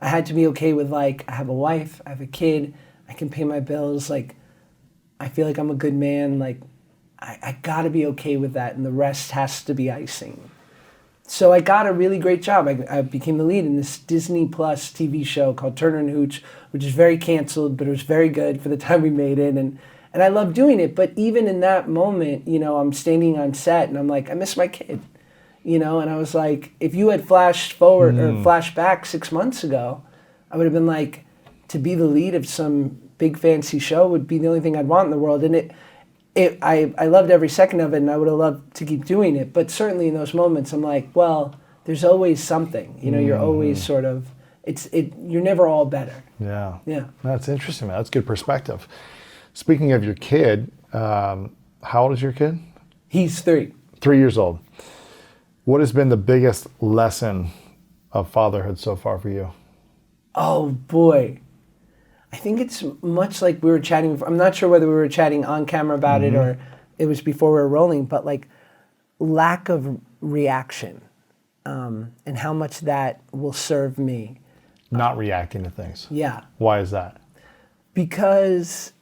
I had to be okay with like, I have a wife, I have a kid, I can pay my bills. Like, I feel like I'm a good man. Like, I gotta be okay with that, and the rest has to be icing. So I got a really great job. I became the lead in this Disney Plus TV show called Turner and Hooch, which is very canceled, but it was very good for the time we made it. And I loved doing it. But even in that moment, you know, I'm standing on set and I'm like, I miss my kid. You know, and I was like, if you had flashed forward or flashed back 6 months ago, I would have been like, to be the lead of some big fancy show would be the only thing I'd want in the world. And I loved every second of it, and I would have loved to keep doing it. But certainly in those moments, I'm like, well, there's always something. You know, you're always sort of, you're never all better. Yeah. Yeah. That's interesting, man. That's good perspective. Speaking of your kid, how old is your kid? He's 3. 3 years old. What has been the biggest lesson of fatherhood so far for you? Oh, boy. I think it's much like we were chatting. I'm not sure whether we were chatting on camera about it or it was before we were rolling, but like lack of reaction and how much that will serve me. Not reacting to things. Yeah. Why is that? Because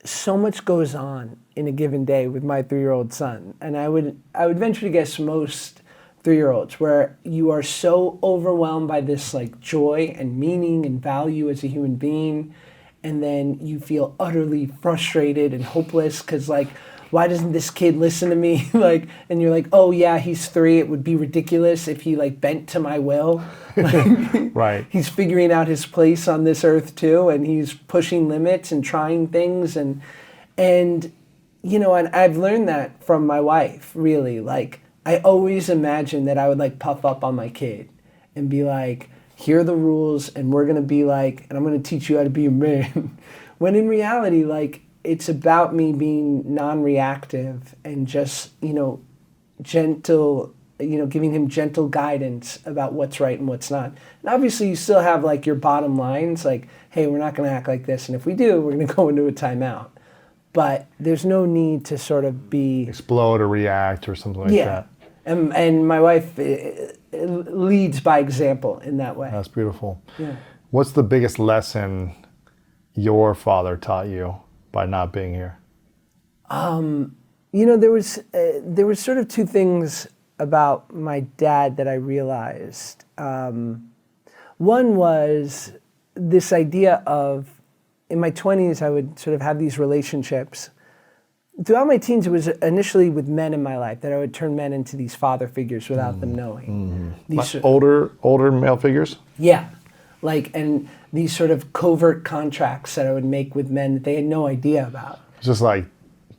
so much goes on in a given day with my 3-year-old son. And I would venture to guess most 3-year-olds, where you are so overwhelmed by this like joy and meaning and value as a human being, and then you feel utterly frustrated and hopeless because like, why doesn't this kid listen to me? Like, and you're like, oh yeah, he's 3. It would be ridiculous if he like bent to my will. Like, right. He's figuring out his place on this earth too, and he's pushing limits and trying things, and you know, and I've learned that from my wife. Really, like, I always imagined that I would like puff up on my kid and be like, here are the rules, and we're gonna be like, and I'm gonna teach you how to be a man. When in reality, like, it's about me being non-reactive and just, you know, gentle, you know, giving him gentle guidance about what's right and what's not. And obviously you still have like your bottom lines, like, hey, we're not gonna act like this, and if we do, we're gonna go into a timeout. But there's no need to sort of be... explode or react or something like that. And my wife leads by example in that way. That's beautiful. Yeah. What's the biggest lesson your father taught you by not being here? You know, there was sort of 2 things about my dad that I realized. One was this idea of, in my 20s, I would sort of have these relationships. Throughout my teens, it was initially with men in my life that I would turn men into these father figures without them knowing. These Like older male figures? Yeah. Like, and these sort of covert contracts that I would make with men that they had no idea about. Just like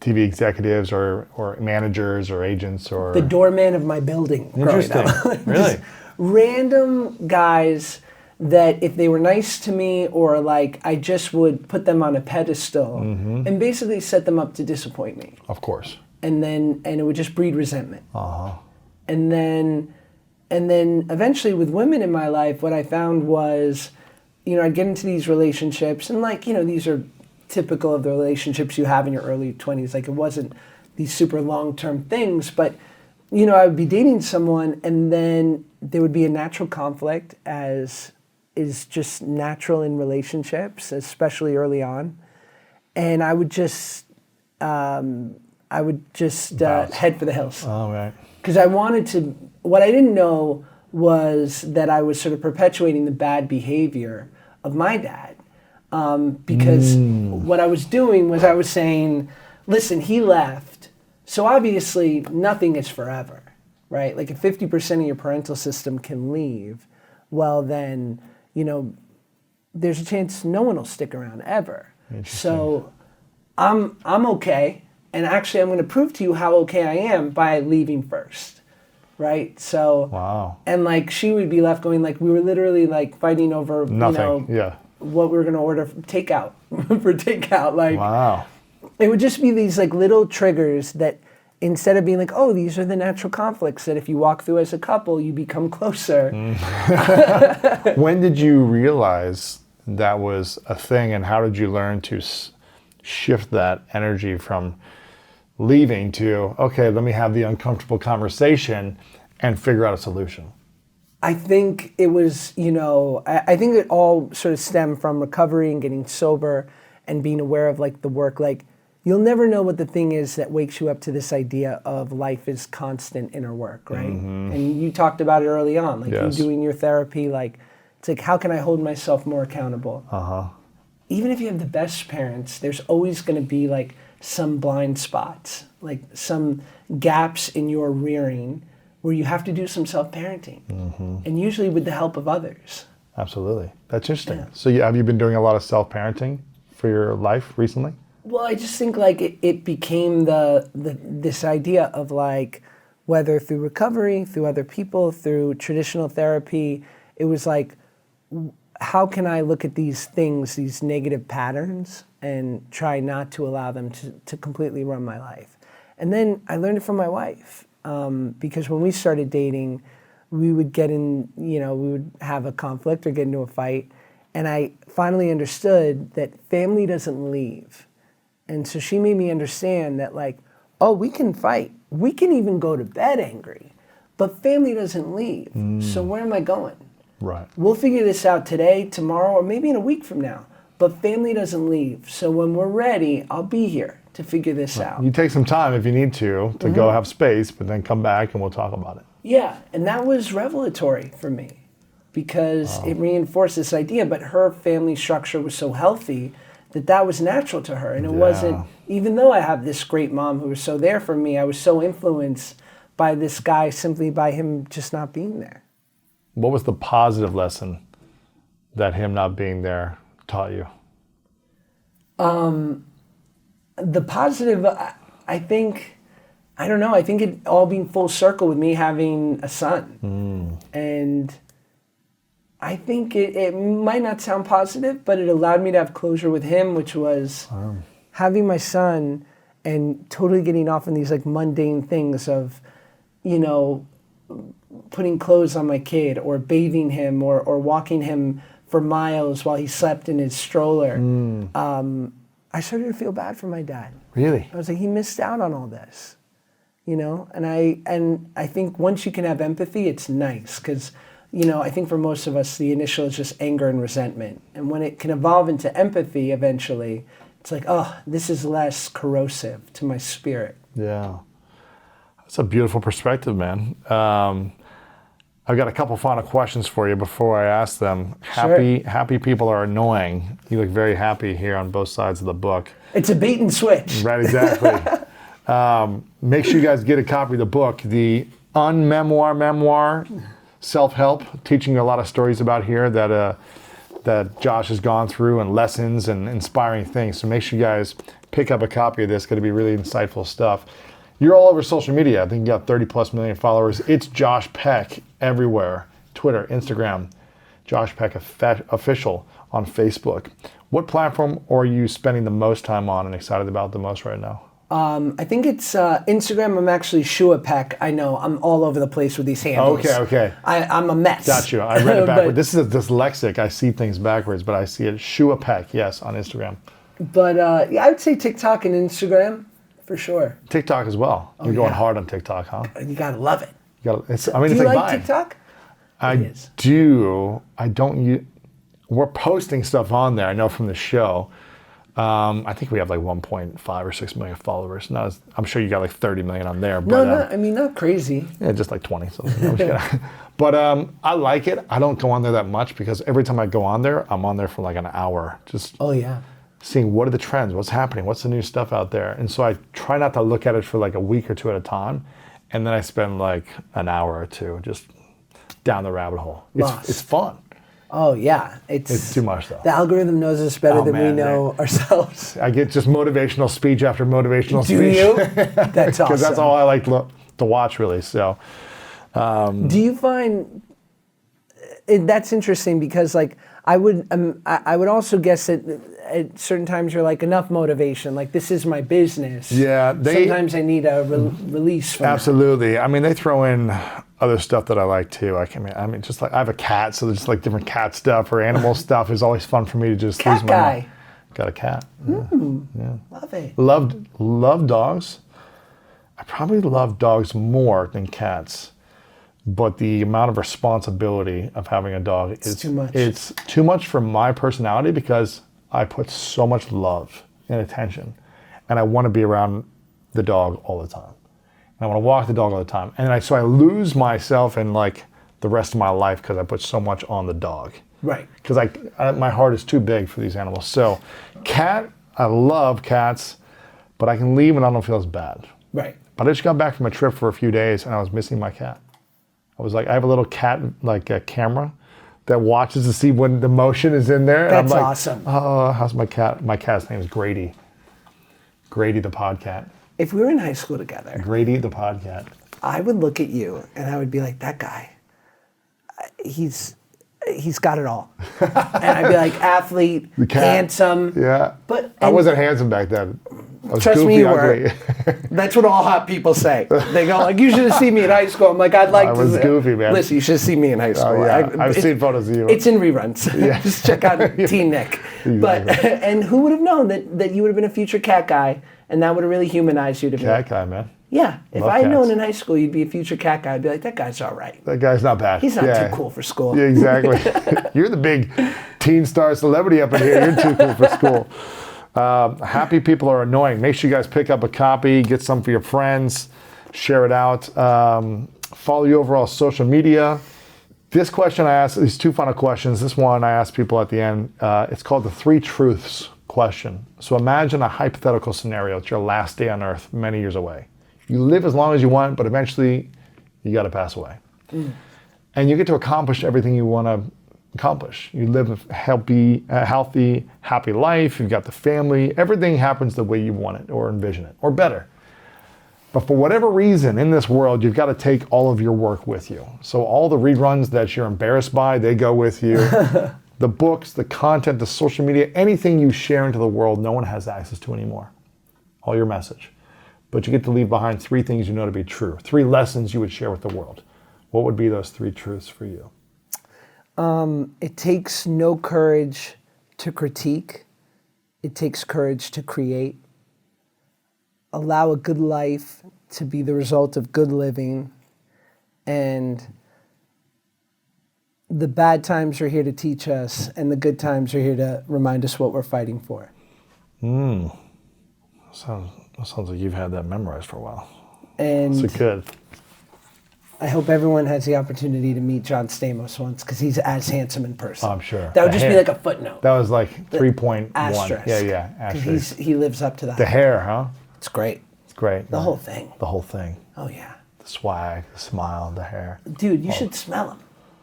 TV executives or managers or agents or... The doorman of my building. Interesting. Really? Just random guys that if they were nice to me or like, I just would put them on a pedestal and basically set them up to disappoint me. Of course. And it would just breed resentment. Uh-huh. And then eventually with women in my life, what I found was, you know, I'd get into these relationships, and like, you know, these are typical of the relationships you have in your early 20s. Like, it wasn't these super long-term things, but, you know, I would be dating someone and then there would be a natural conflict, as is just natural in relationships, especially early on. And I would just head for the hills. Oh, right. Because I wanted to, what I didn't know was that I was sort of perpetuating the bad behavior of my dad. Because what I was doing was I was saying, listen, he left, so obviously nothing is forever, right? Like, if 50% of your parental system can leave, well then, you know, there's a chance no one will stick around ever. So I'm okay. And actually, I'm going to prove to you how okay I am by leaving first, right? So, wow. And like, she would be left going like, we were literally like fighting over, nothing. You know, what we were going to order for takeout. Like, wow. It would just be these like little triggers that, instead of being like, oh, these are the natural conflicts that if you walk through as a couple, you become closer. When did you realize that was a thing, and how did you learn to shift that energy from leaving to, okay, let me have the uncomfortable conversation and figure out a solution? I think it was, I think it all sort of stemmed from recovery and getting sober and being aware of like the work. Like, you'll never know what the thing is that wakes you up to this idea of life is constant inner work, right? And you talked about it early on, like Yes. you doing your therapy, like, it's like, how can I hold myself more accountable? Even if you have the best parents, there's always going to be like some blind spots, like some gaps in your rearing where you have to do some self-parenting, and usually with the help of others. Absolutely. That's interesting. Yeah. So have you been doing a lot of self-parenting for your life recently? Well, I just think like it became this idea of like, whether through recovery, through other people, through traditional therapy, it was like, how can I look at these things, these negative patterns, and try not to allow them to completely run my life? And then I learned it from my wife, because when we started dating, we would get in, we would have a conflict or get into a fight, and I finally understood that family doesn't leave. And so she made me understand that like, oh, we can fight. We can even go to bed angry, but family doesn't leave. So where am I going? Right. We'll figure this out today, tomorrow, or maybe in a week from now. But family doesn't leave. So when we're ready, I'll be here to figure this out. You take some time if you need to go have space, but then come back and we'll talk about it. Yeah, and that was revelatory for me because it reinforced this idea, but her family structure was so healthy that was natural to her. And it wasn't, even though I have this great mom who was so there for me, I was so influenced by this guy simply by him just not being there. What was the positive lesson that him not being there taught you? The positive, I think, I don't know, I think it all being full circle with me having a son. And I think it might not sound positive, but it allowed me to have closure with him, which was having my son and totally getting off on these like mundane things of, putting clothes on my kid or bathing him or walking him for miles while he slept in his stroller. I started to feel bad for my dad. Really? I was like, he missed out on all this, And I think once you can have empathy, it's nice because, I think for most of us, the initial is just anger and resentment. And when it can evolve into empathy eventually, it's like, oh, this is less corrosive to my spirit. Yeah. That's a beautiful perspective, man. I've got a couple final questions for you before I ask them. Happy people are annoying. You look very happy here on both sides of the book. It's a bait and switch. Right, exactly. Make sure you guys get a copy of the book, the memoir, self-help, teaching you a lot of stories about here that Josh has gone through and lessons and inspiring things. So make sure you guys pick up a copy of this. It's going to be really insightful stuff. You're all over social media. I think you got 30 plus million followers. It's Josh Peck everywhere. Twitter, Instagram, Josh Peck Official on Facebook. What platform are you spending the most time on and excited about the most right now? I think it's Instagram. I'm actually Shua Peck. I know, I'm all over the place with these handles. Okay. I'm a mess. Got you. I read it backwards. This is a dyslexic. I see things backwards, but I see it. Shua Peck, yes, on Instagram. But I would say TikTok and Instagram for sure. TikTok as well. You're going hard on TikTok, huh? You gotta love it. Do you it's like mine. TikTok? I do. I don't. We're posting stuff on there. I know from the show. I think we have like 1.5 or 6 million followers. I'm sure you got like 30 million on there. But, not crazy. Yeah, just like 20. So but I like it. I don't go on there that much because every time I go on there, I'm on there for like an hour. Just seeing what are the trends, what's happening, what's the new stuff out there. And so I try not to look at it for like a week or two at a time. And then I spend like an hour or two just down the rabbit hole. It's fun. Oh yeah, it's too much though. The algorithm knows us better than we know ourselves. I get just motivational speech after motivational speech. Do you? That's awesome. Because that's all I like to watch, really. So, do you find that's interesting? Because like I would also guess that at certain times you're like enough motivation. Like this is my business. Yeah. Sometimes I need a release from absolutely. That. I mean, they throw in other stuff that I like too. I mean, just like I have a cat, so there's like different cat stuff or animal stuff is always fun for me to just cat lose my mind. Got a cat. Yeah. Love it. Loved dogs. I probably love dogs more than cats, but the amount of responsibility of having a dog is too much. It's too much for my personality because I put so much love and attention, and I want to be around the dog all the time. And I want to walk the dog all the time. And so I lose myself in like the rest of my life because I put so much on the dog. Right. Because my heart is too big for these animals. So cat, I love cats, but I can leave and I don't feel as bad. Right. But I just got back from a trip for a few days and I was missing my cat. I was like, I have a little cat, like a camera that watches to see when the motion is in there. That's and I'm like, awesome. Oh, how's my cat? My cat's name is Grady. Grady the podcat. If we were in high school together, Grady the podcat. I would look at you and I would be like, that guy, he's got it all. And I'd be like, athlete, handsome. Yeah. But I wasn't handsome back then. I was trust goofy, me, you ugly. were. That's what all hot people say. They go like, you should have seen me in high school. I'm like, I'd like to. I was goofy, man. Listen, you should have seen me in high school. Oh, yeah. I've seen photos of you. It's in reruns. Just check out Teen Nick. Exactly. But and who would have known that you would have been a future cat guy, and that would have really humanized you to me. Cat guy, man. Yeah. If Love I had known cats. in high school you'd be a future cat guy, I'd be like, that guy's all right. That guy's not bad. He's not too cool for school. Yeah, exactly. You're the big teen star celebrity up in here. You're too cool for school. Happy people are annoying. Make sure you guys pick up a copy, get some for your friends, share it out. Follow you over on social media. This question I asked, these two final questions. This one I asked people at the end. It's called the 3 truths question. So imagine a hypothetical scenario. It's your last day on earth many years away. You live as long as you want, but eventually you got to pass away. And you get to accomplish everything you want to accomplish. You live a healthy, happy life. You've got the family. Everything happens the way you want it or envision it, or better. But for whatever reason in this world, you've got to take all of your work with you. So all the reruns that you're embarrassed by, they go with you. The books, the content, the social media, anything you share into the world, no one has access to anymore. All your message. But you get to leave behind 3 things you know to be true. 3 lessons you would share with the world. What would be those 3 truths for you? It takes no courage to critique. It takes courage to create. Allow a good life to be the result of good living. And the bad times are here to teach us, and the good times are here to remind us what we're fighting for. Sounds like you've had that memorized for a while. And So good. I hope everyone has the opportunity to meet John Stamos once, because he's as handsome in person. I'm sure. That would The just hair. be like a footnote. That was like 3.1. Asterisk. Yeah, 'Cause asterisk. he lives up to that. The hair, huh? It's great. It's great. The whole thing. The whole thing. Oh, yeah. The swag, the smile, the hair. Dude, you should smell him.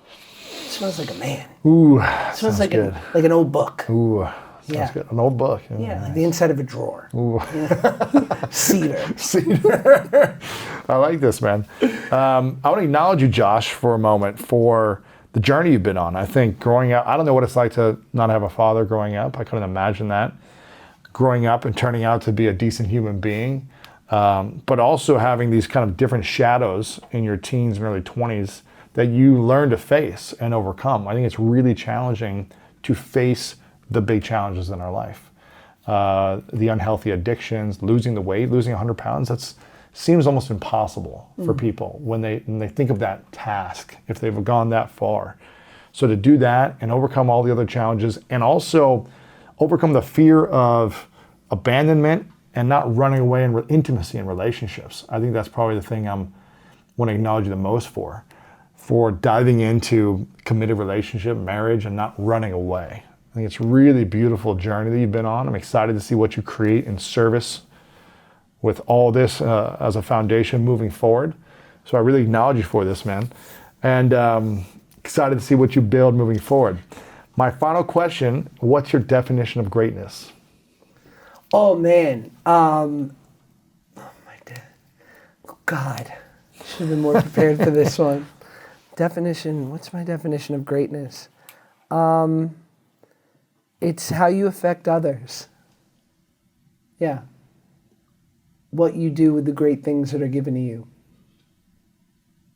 He smells like a man. Ooh, Smells sounds like good. like an old book. Ooh, sounds Yeah. good. An old book. Yeah, like the inside of a drawer. Ooh. Cedar. I like this, man. I want to acknowledge you, Josh, for a moment for the journey you've been on. I think growing up, I don't know what it's like to not have a father growing up. I couldn't imagine that. Growing up and turning out to be a decent human being, but also having these kind of different shadows in your teens and early 20s that you learn to face and overcome. I think it's really challenging to face the big challenges in our life. The unhealthy addictions, losing the weight, losing 100 pounds, that seems almost impossible for people when they think of that task, if they've gone that far. So to do that and overcome all the other challenges, and also overcome the fear of abandonment and not running away in intimacy and relationships. I think that's probably the thing I want to acknowledge you the most for diving into committed relationship, marriage, and not running away. I think it's a really beautiful journey that you've been on. I'm excited to see what you create in service with all this as a foundation moving forward. So I really acknowledge you for this, man. And excited to see what you build moving forward. My final question, what's your definition of greatness? Oh, man. Oh, God. Should have been more prepared for this one. What's my definition of greatness? It's how you affect others. Yeah. What you do with the great things that are given to you.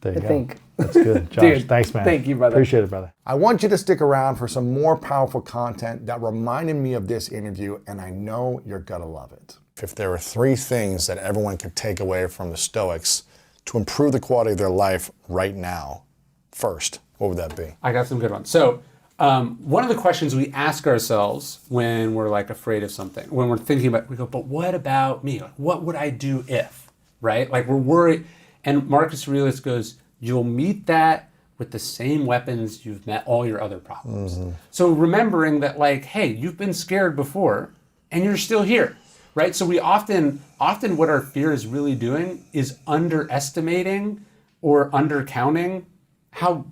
There you I go. think. That's good. Josh, Dude, thanks, man. thank you, brother. Appreciate it, brother. I want you to stick around for some more powerful content that reminded me of this interview, and I know you're gonna love it. If there were 3 things that everyone could take away from the Stoics to improve the quality of their life right now, first, what would that be? I got some good ones. So one of the questions we ask ourselves when we're like afraid of something, when we're thinking about, we go, but what about me? Like, what would I do if, right? Like we're worried. And Marcus Aurelius goes, you'll meet that with the same weapons you've met all your other problems. So remembering that like, hey, you've been scared before and you're still here, right? So we often what our fear is really doing is underestimating or undercounting how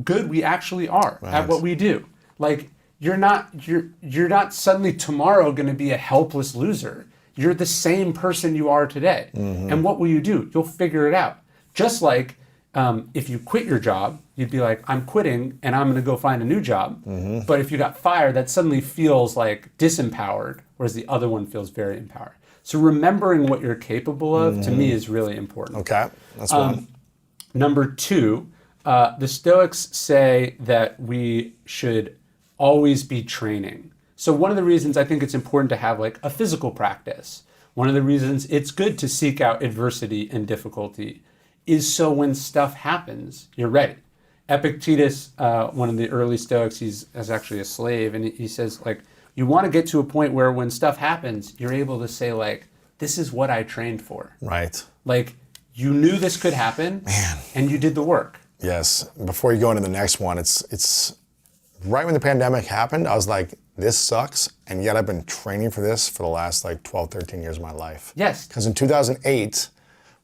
good we actually are at what we do. Like you're not suddenly tomorrow going to be a helpless loser. You're the same person you are today. And what will you do? You'll figure it out. Just like if you quit your job, you'd be like, I'm quitting and I'm going to go find a new job. But if you got fired, that suddenly feels like disempowered, whereas the other one feels very empowered. So remembering what you're capable of, to me, is really important. Okay, that's one. Number 2, the Stoics say that we should always be training. So one of the reasons I think it's important to have like a physical practice, one of the reasons it's good to seek out adversity and difficulty is so when stuff happens, you're ready. Epictetus, one of the early Stoics, he's actually a slave, and he says like, you want to get to a point where when stuff happens, you're able to say like, this is what I trained for. Right. Like you knew this could happen, and you did the work. Yes. Before you go into the next one, it's right when the pandemic happened, I was like, this sucks, and yet I've been training for this for the last like 12, 13 years of my life. Yes. Because in 2008,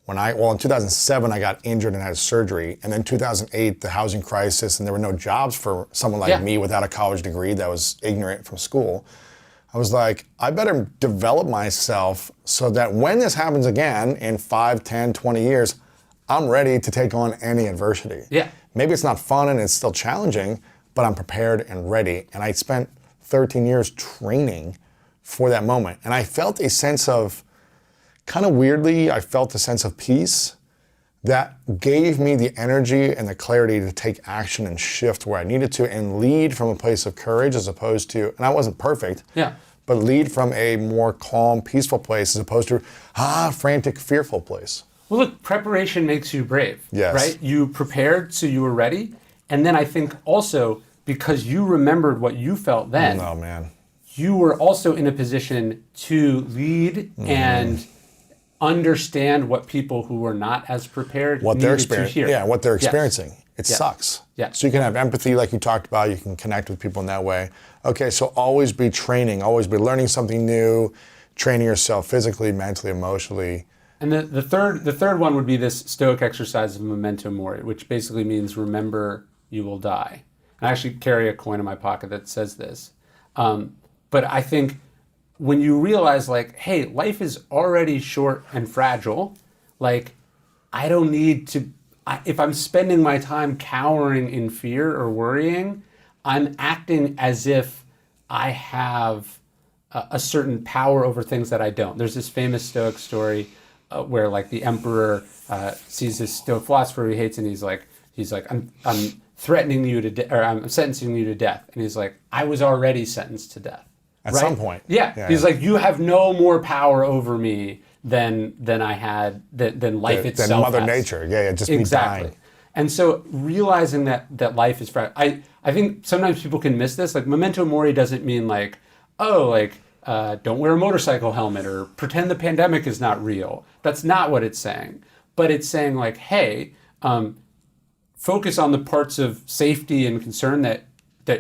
in 2007, I got injured and had surgery, and then 2008, the housing crisis, and there were no jobs for someone like me without a college degree that was ignorant from school. I was like, I better develop myself so that when this happens again in 5, 10, 20 years, I'm ready to take on any adversity. Yeah. Maybe it's not fun and it's still challenging, but I'm prepared and ready. And I spent 13 years training for that moment. And I felt a sense of, kind of weirdly, I felt a sense of peace that gave me the energy and the clarity to take action and shift where I needed to and lead from a place of courage as opposed to, and I wasn't perfect, but lead from a more calm, peaceful place as opposed to, frantic, fearful place. Well, look, preparation makes you brave, right? You prepared, so you were ready. And then I think also, because you remembered what you felt then, you were also in a position to lead and understand what people who were not as prepared needed to hear. Yeah, what they're experiencing. It sucks. Yeah. So you can have empathy like you talked about, you can connect with people in that way. Okay, so always be training, always be learning something new, training yourself physically, mentally, emotionally. And the third one would be this Stoic exercise of memento mori, which basically means remember you will die. I actually carry a coin in my pocket that says this. But I think when you realize like, hey, life is already short and fragile, like I don't need to, if I'm spending my time cowering in fear or worrying, I'm acting as if I have a certain power over things that I don't. There's this famous Stoic story where like the emperor sees this Stoic philosopher he hates, and he's like, I'm threatening you to or I'm sentencing you to death. And he's like, I was already sentenced to death. At some point. Yeah. He's like, you have no more power over me than I had, than life itself than Mother has. Nature. Just exactly. me dying. And so realizing that life is fragile. I think sometimes people can miss this. Like memento mori doesn't mean like, don't wear a motorcycle helmet or pretend the pandemic is not real. That's not what it's saying. But it's saying like, hey, focus on the parts of safety and concern that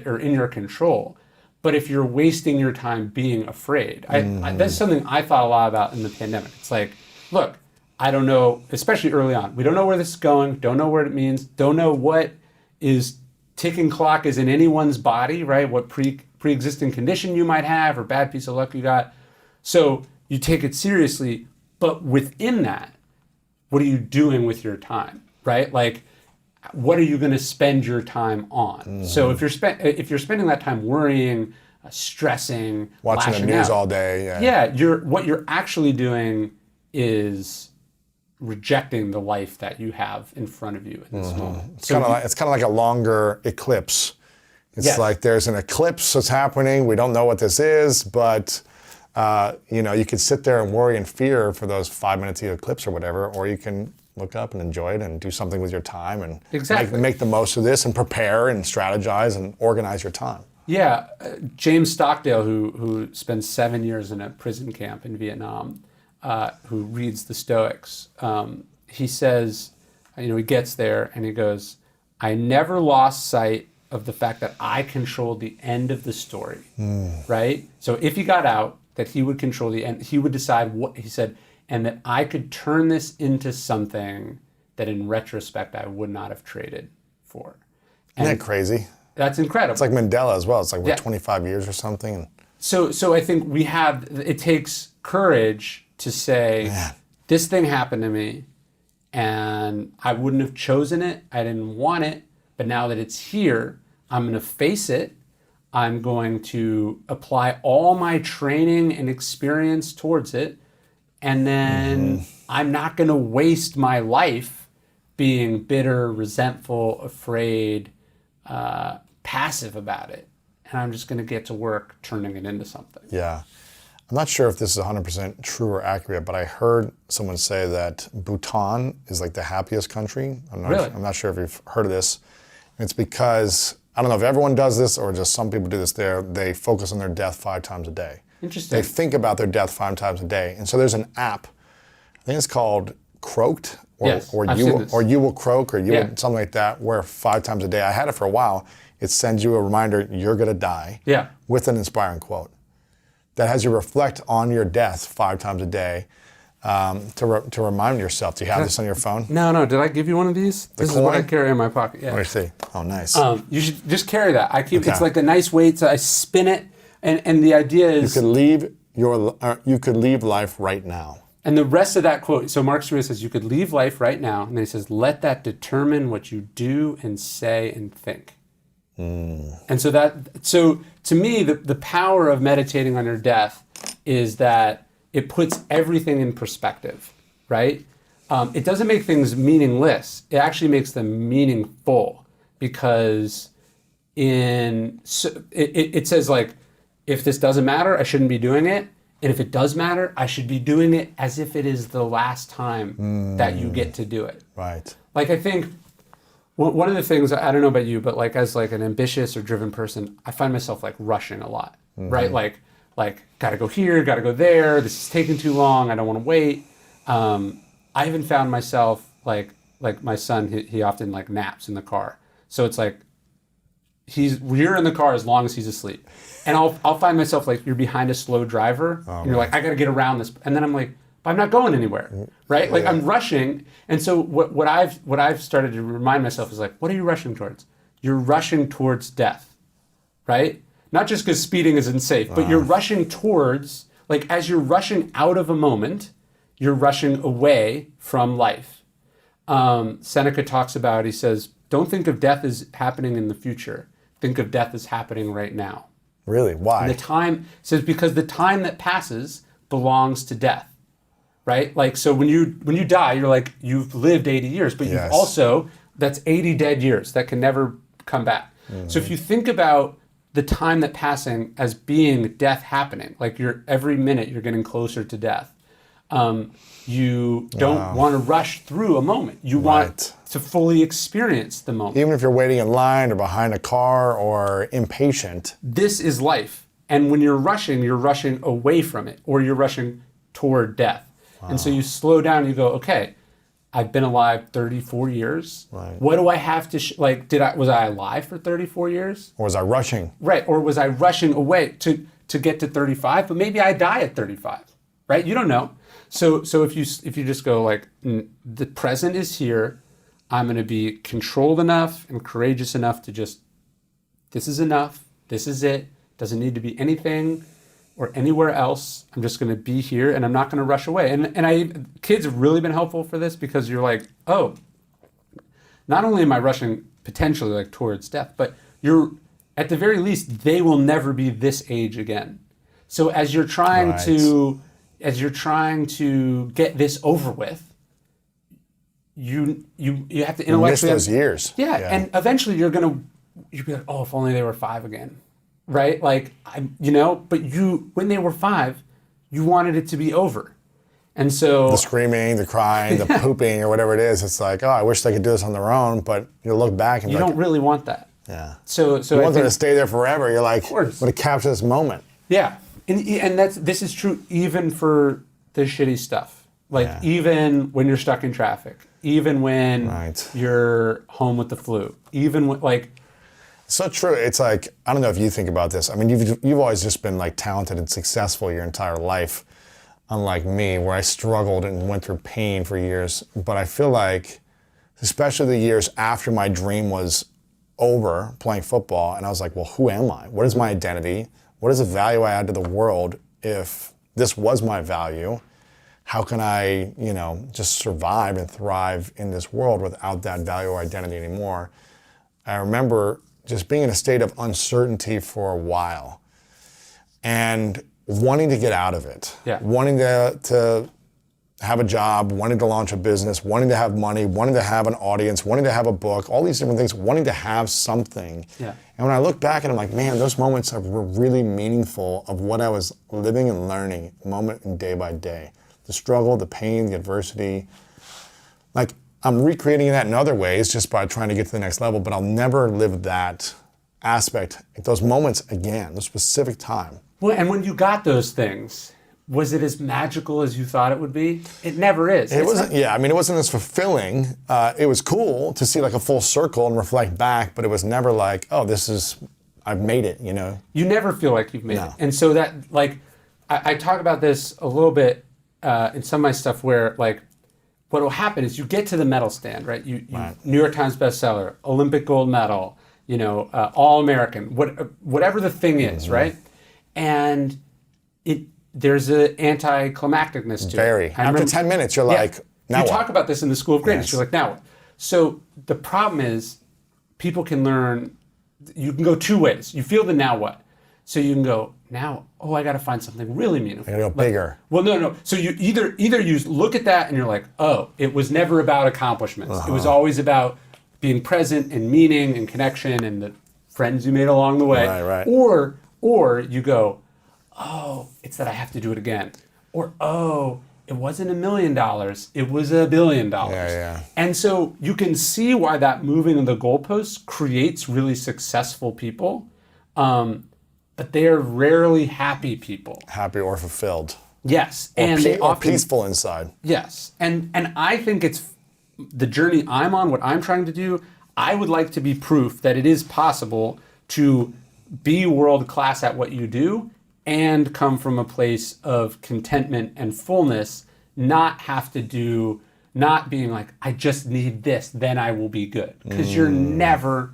are in your control. But if you're wasting your time being afraid, that's something I thought a lot about in the pandemic. It's like, look, I don't know, especially early on, we don't know where this is going, don't know what it means, don't know what is ticking clock is in anyone's body, right? What pre-existing condition you might have or bad piece of luck you got. So you take it seriously, but within that, what are you doing with your time, right? Like, what are you going to spend your time on? So if you're spending that time worrying, stressing, watching the news all day, what you're actually doing is rejecting the life that you have in front of you in this moment. It's kind of like a longer eclipse. It's Yes. like there's an eclipse that's happening. We don't know what this is, but you could sit there and worry and fear for those 5 minutes of the eclipse or whatever, or you can look up and enjoy it and do something with your time and Exactly. make the most of this and prepare and strategize and organize your time. Yeah, James Stockdale, who spends 7 years in a prison camp in Vietnam, who reads the Stoics, he says, he gets there and he goes, I never lost sight of the fact that I controlled the end of the story, right? So if he got out, that he would control the end, he would decide what, he said, and that I could turn this into something that in retrospect I would not have traded for. And Isn't that crazy? that's incredible. It's like Mandela as well. It's like, Yeah. 25 years or something? So I think it takes courage to say, Man. this thing happened to me and I wouldn't have chosen it. I didn't want it. But now that it's here, I'm going to face it. I'm going to apply all my training and experience towards it. And then I'm not going to waste my life being bitter, resentful, afraid, passive about it. And I'm just going to get to work turning it into something. Yeah. I'm not sure if this is 100% true or accurate, but I heard someone say that Bhutan is like the happiest country. Really? I'm not sure if you've heard of this. It's because, I don't know if everyone does this or just some people do this there, they focus on their death 5 times a day. Interesting. They think about their death 5 times a day. And so there's an app, I think it's called Croaked, or, Yes, or, I've you, seen will, this. or You Will Croak, or you Yeah. will, something like that, where 5 times a day, I had it for a while, it sends you a reminder you're going to die Yeah. with an inspiring quote that has you reflect on your death 5 times a day to remind yourself. Do you have this on your phone? No. Did I give you one of these? This is what I coin? carry in my pocket. Yeah. Let me see. Oh, nice. You should just carry that. It's Okay. like a nice weight. So I spin it, and the idea You is, could leave life right now. and the rest of that quote. So Mark Stewart says, "You could leave life right now," and then he says, "Let that determine what you do and say and think." And so to me, the power of meditating on your death is that it puts everything in perspective, right? It doesn't make things meaningless. It actually makes them meaningful, because it says, like, if this doesn't matter, I shouldn't be doing it. And if it does matter, I should be doing it as if it is the last time that you get to do it. Right. Like, I think one of the things, I don't know about you, but like as like an ambitious or driven person, I find myself like rushing a lot, right? Like gotta go here, gotta go there. This is taking too long. I don't want to wait. I even found myself like my son. He often like naps in the car, so it's like you're in the car as long as he's asleep, and I'll find myself like you're behind a slow driver, and you're like, I gotta get around this, and then I'm like, but I'm not going anywhere, right? Like, I'm rushing. And so what I've started to remind myself is like, what are you rushing towards? You're rushing towards death, right? Not just because speeding is unsafe, but you're rushing towards, like, as you're rushing out of a moment, you're rushing away from life. Seneca talks about, he says, don't think of death as happening in the future. Think of death as happening right now. Really? Why? And the time says, because the time that passes belongs to death. Right? Like, so when you die, you're like, you've lived 80 years, but Yes. you've also, that's 80 dead years that can never come back. So if you think about the time that passing as being death happening, like every minute you're getting closer to death, you don't want to rush through a moment. You want to fully experience the moment. Even if you're waiting in line or behind a car or impatient. This is life. And when you're rushing away from it, or you're rushing toward death. And so you slow down and you go, okay, I've been alive 34 years. Right. What do I have to, was I alive for 34 years? Or was I rushing? Right, or was I rushing away to get to 35? But maybe I die at 35, right? You don't know. So if you just go like, the present is here, I'm gonna be controlled enough and courageous enough to just, this is enough, this is it, doesn't need to be anything or anywhere else. I'm just going to be here, and I'm not going to rush away. And kids have really been helpful for this, because you're like, oh, not only am I rushing potentially like towards death, but you're, at the very least, they will never be this age again. So as you're trying to get this over with, you have to You miss intellectually those years. Yeah, and eventually you'll be like, oh, if only they were 5 again, right? Like, but when they were 5, you wanted it to be over. And so the screaming, the crying, the pooping, or whatever it is, it's like, oh, I wish they could do this on their own, but you look back and you don't really want that. Yeah. So you want them to stay there forever. You're like, of course. I want to capture this moment. Yeah, and this is true even for the shitty stuff. Like even when you're stuck in traffic, even when you're home with the flu, even when So true. It's like, I don't know if you think about this. I mean, you've always just been like talented and successful your entire life, unlike me, where I struggled and went through pain for years. But I feel like, especially the years after my dream was over playing football, and I was like, well, who am I? What is my identity? What is the value I add to the world if this was my value? How can I, just survive and thrive in this world without that value or identity anymore? I remember just being in a state of uncertainty for a while and wanting to get out of it. Yeah. Wanting to have a job, wanting to launch a business, wanting to have money, wanting to have an audience, wanting to have a book, all these different things, wanting to have something. Yeah. And when I look back and I'm like, man, those moments were really meaningful of what I was living and learning moment and day by day. The struggle, the pain, the adversity. Like, I'm recreating that in other ways just by trying to get to the next level, but I'll never live that aspect, those moments again, the specific time. Well, and when you got those things, was it as magical as you thought it would be? It never is. It wasn't. It wasn't as fulfilling. It was cool to see like a full circle and reflect back, but it was never like, oh, I've made it. You never feel like you've made it, and so that I talk about this a little bit in some of my stuff where what will happen is you get to the medal stand, right? You New York Times bestseller, Olympic gold medal, All-American, whatever the thing is, right? And there's an anticlimacticness to it. Very. After 10 minutes, you're like, now what? You talk about this in the School of Greatness. Yes. You're like, now what? So the problem is people can learn, you can go 2 ways. You feel the now what. So you can go, now, I got to find something really meaningful. I got to go bigger. Well, no. So you either you look at that and you're like, oh, it was never about accomplishments. It was always about being present and meaning and connection and the friends you made along the way. Right. Or you go, oh, it's that I have to do it again. Or, oh, it wasn't $1 million, it was $1 billion. Yeah. And so you can see why that moving of the goalposts creates really successful people, but they are rarely happy people. Happy or fulfilled. Yes. They often peaceful inside. Yes. And I think it's the journey I'm on, what I'm trying to do, I would like to be proof that it is possible to be world class at what you do and come from a place of contentment and fullness, not being like, I just need this, then I will be good. Because you're never,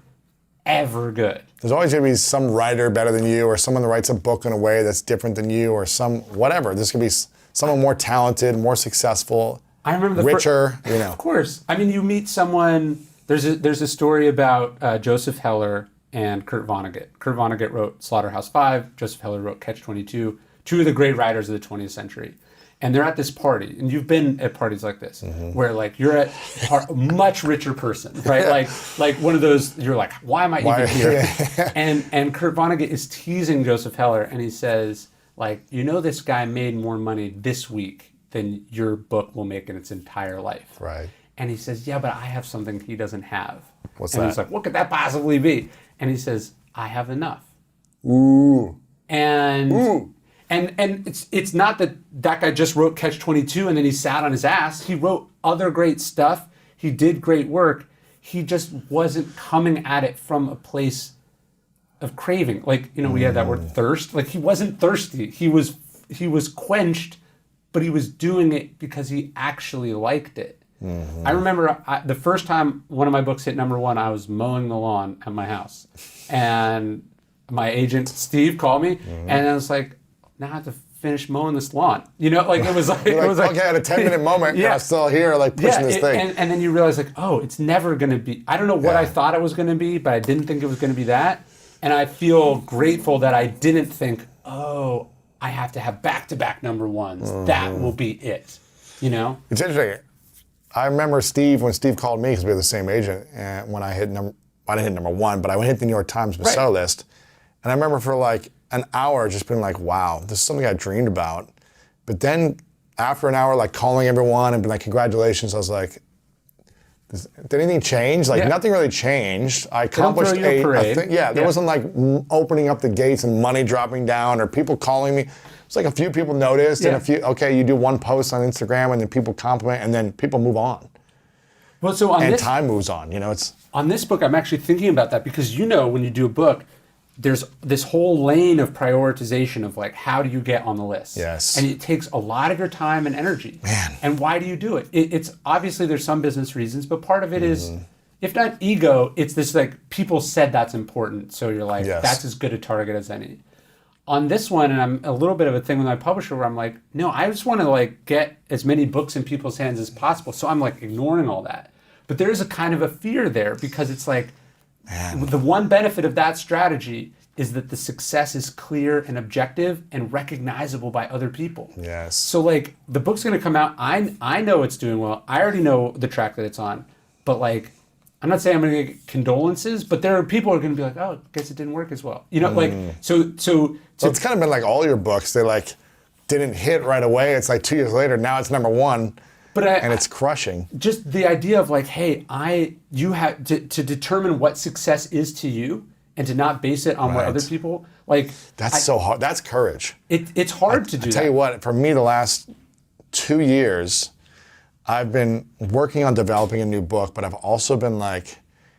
ever good. There's always going to be some writer better than you, or someone that writes a book in a way that's different than you, or whatever. There's going to be someone more talented, more successful, I remember richer, Of course. I mean, you meet someone, there's a story about Joseph Heller and Kurt Vonnegut. Kurt Vonnegut wrote Slaughterhouse-Five. Joseph Heller wrote Catch-22. 2 of the great writers of the 20th century. And they're at this party, and you've been at parties like this, where you're at a much richer person, right? like one of those, you're like, why am I even here? And Kurt Vonnegut is teasing Joseph Heller, and he says, this guy made more money this week than your book will make in its entire life. Right. And he says, yeah, but I have something he doesn't have. What's and that? He's like, what could that possibly be? And he says, I have enough. Ooh. And it's not that guy just wrote Catch-22 and then he sat on his ass. He wrote other great stuff. He did great work. He just wasn't coming at it from a place of craving. We had that word thirst. He wasn't thirsty. He was quenched, but he was doing it because he actually liked it. I remember the first time one of my books hit #1, I was mowing the lawn at my house. And my agent, Steve, called me, and I was like, now I have to finish mowing this lawn. It was like... You're like, okay, I had a 10-minute moment, and I'm still here, pushing this thing. And then you realize, it's never going to be... I don't know what I thought it was going to be, but I didn't think it was going to be that. And I feel grateful that I didn't think, I have to have back-to-back #1s. That will be it. It's interesting. I remember Steve, when Steve called me, because we were the same agent, and when I didn't hit number one, but I hit the New York Times bestseller list. And I remember for like an hour just being like, wow, this is something I dreamed about. But then after an hour, like calling everyone and being like, congratulations, I was like, did anything change? Like nothing really changed. I accomplished a thing. Yeah, there wasn't like opening up the gates and money dropping down or people calling me. It's like a few people noticed and a few, okay, you do one post on Instagram and then people compliment and then people move on. Well, so on time moves on, it's. On this book, I'm actually thinking about that because when you do a book, there's this whole lane of prioritization of like, how do you get on the list? Yes. And it takes a lot of your time and energy. Man. And why do you do it? It's obviously there's some business reasons, but part of it is, if not ego, it's this like, people said that's important. So you're like, that's as good a target as any. On this one, and I'm a little bit of a thing with my publisher where I'm like, no, I just want to like get as many books in people's hands as possible. So I'm like ignoring all that. But there is a kind of a fear there because it's like, the one benefit of that strategy is that the success is clear and objective and recognizable by other people. Yes. So like the book's going to come out. I know it's doing well. I already know the track that it's on. But like, I'm not saying I'm going to get condolences, but there are people who are going to be like, oh, I guess it didn't work as well. Like, so it's kind of been like all your books. They like didn't hit right away. It's like 2 years later. Now it's number one. And it's crushing. Just the idea of like, hey, you have to determine what success is to you and to not base it on what other people like. That's so hard. That's courage. It's hard to do. I tell you what, for me, the last 2 years, I've been working on developing a new book, but I've also been like,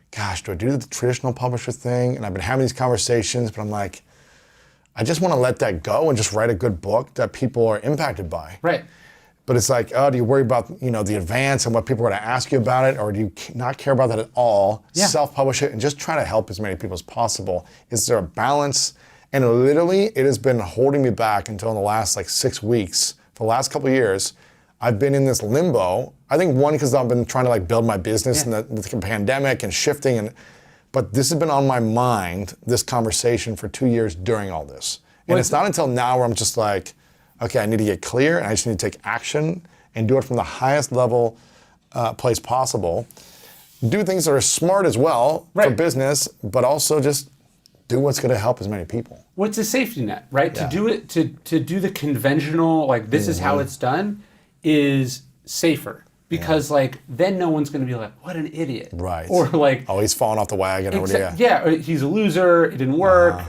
gosh, do I do the traditional publisher thing? And I've been having these conversations, but I'm like, I just want to let that go and just write a good book that people are impacted by. Right. But it's like, oh, do you worry about the advance and what people are going to ask you about it, or do you not care about that at all? Yeah. Self-publish it and just try to help as many people as possible. Is there a balance? And literally, it has been holding me back until in the last like 6 weeks. For the last couple of years, I've been in this limbo. I think one, because I've been trying to like build my business and the pandemic and shifting, but this has been on my mind, this conversation for 2 years during all this. And it's not until now where I'm just like, okay, I need to get clear and I just need to take action and do it from the highest level place possible. Do things that are smart as well for business, but also just do what's going to help as many people. Well, it's a safety net, right? Yeah. To do it, to do the conventional, like this is how it's done, is safer. Because like then no one's going to be like, what an idiot. Right. Or like, oh, he's falling off the wagon. Yeah, he's a loser, it didn't work.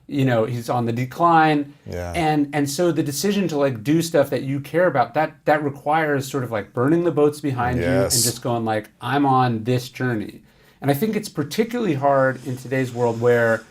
He's on the decline. Yeah. And so the decision to like do stuff that you care about, that requires sort of like burning the boats behind you and just going like, I'm on this journey. And I think it's particularly hard in today's world where,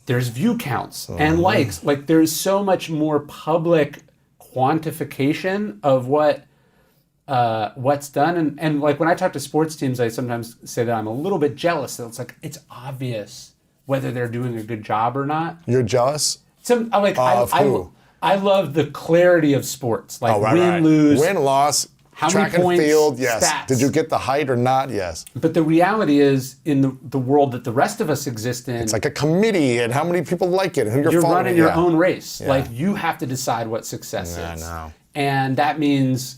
there's view counts and likes. Like there's so much more public quantification of what's done. And like when I talk to sports teams, I sometimes say that I'm a little bit jealous. That it's like, it's obvious whether they're doing a good job or not. You're jealous? I love the clarity of sports, like lose. Win, loss, how track many points, and field, yes. stats. Did you get the height or not? Yes. But the reality is, in the world that the rest of us exist in, it's like a committee and how many people like it and who you're following. You're running your own race. Yeah. Like you have to decide what success is. I know. And that means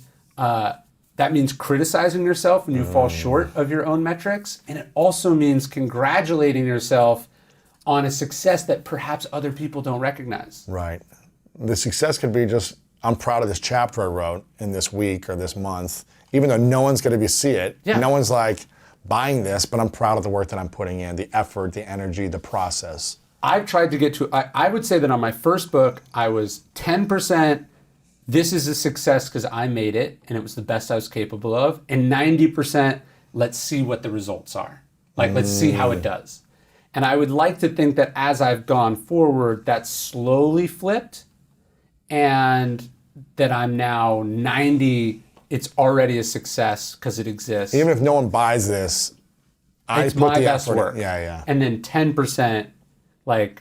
criticizing yourself when you fall short of your own metrics, and it also means congratulating yourself on a success that perhaps other people don't recognize. Right. The success could be just, I'm proud of this chapter I wrote in this week or this month, even though no one's going to see it. Yeah. No one's like buying this, but I'm proud of the work that I'm putting in, the effort, the energy, the process. I've tried to get to, I would say that on my first book, I was 10%, this is a success because I made it and it was the best I was capable of, and 90%, let's see what the results are. Like, let's see how it does. And I would like to think that as I've gone forward, that's slowly flipped, and that I'm now 90, it's already a success because it exists. Even if no one buys this, it's my best work. Yeah. And then 10% like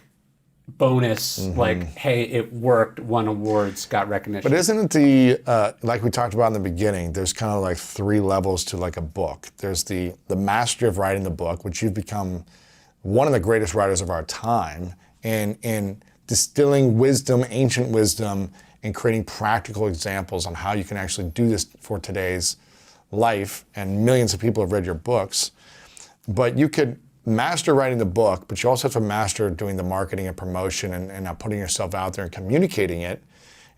bonus, like, hey, it worked, won awards, got recognition. But isn't it the, like we talked about in the beginning, there's kind of like 3 levels to like a book. There's the mastery of writing the book, which you've become one of the greatest writers of our time, in distilling wisdom, ancient wisdom, and creating practical examples on how you can actually do this for today's life. And millions of people have read your books. But you could master writing the book, but you also have to master doing the marketing and promotion and putting yourself out there and communicating it.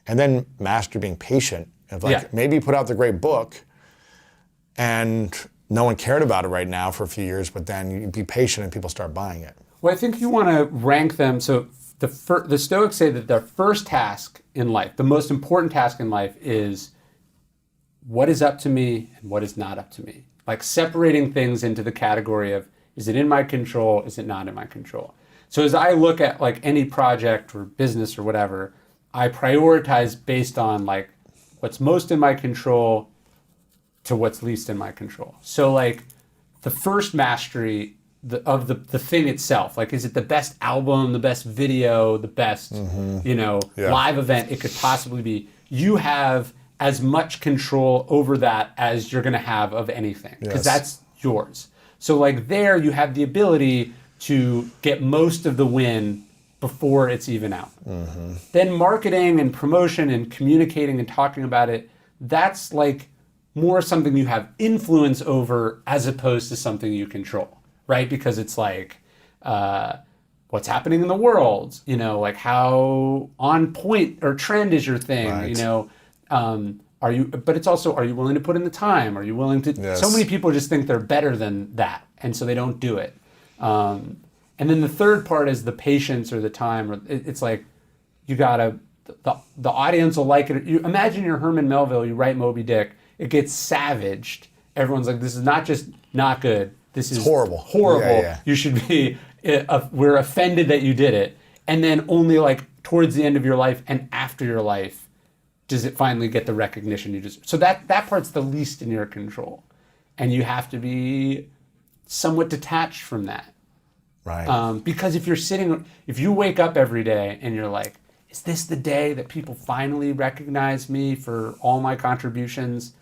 And then master being patient. Of like, maybe you put out the great book and no one cared about it right now for a few years, but then you be patient and people start buying it. Well, I think you want to rank them. So the Stoics say that their first task in life, the most important task in life, is what is up to me and what is not up to me. Like separating things into the category of, is it in my control? Is it not in my control? So as I look at like any project or business or whatever, I prioritize based on like what's most in my control to what's least in my control. So like the first mastery of the thing itself, like is it the best album, the best video, the best, live event it could possibly be? You have as much control over that as you're gonna have of anything, because that's yours. So like there you have the ability to get most of the win before it's even out. Then marketing and promotion and communicating and talking about it, that's like more something you have influence over as opposed to something you control, right? Because it's like what's happening in the world, like how on point or trend is your thing, but it's also, are you willing to put in the time? Are you willing to, so many people just think they're better than that, and so they don't do it. And then the third part is the patience or the time. It's like you gotta, the audience will like it. You imagine you're Herman Melville, you write Moby Dick, it gets savaged. Everyone's like, this is not just not good. This is horrible. Yeah. You should be. We're offended that you did it. And then only like towards the end of your life and after your life does it finally get the recognition you deserve. So that part's the least in your control, and you have to be somewhat detached from that. Right. Because if you wake up every day and you're like, is this the day that people finally recognize me for all my contributions?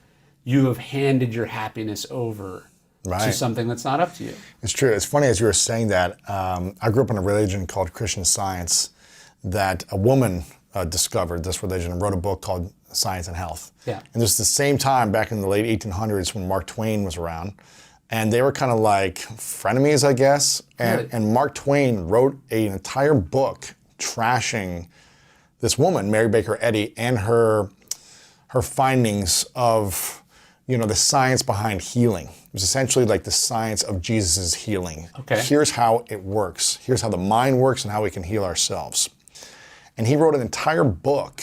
You have handed your happiness over to something that's not up to you. It's true. It's funny as you were saying that. I grew up in a religion called Christian Science that a woman discovered this religion and wrote a book called Science and Health. Yeah. And this is the same time back in the late 1800s when Mark Twain was around. And they were kind of like frenemies, I guess. And Mark Twain wrote an entire book trashing this woman, Mary Baker Eddy, and her findings of, the science behind healing. It was essentially like the science of Jesus' healing. Okay. Here's how it works. Here's how the mind works and how we can heal ourselves. And he wrote an entire book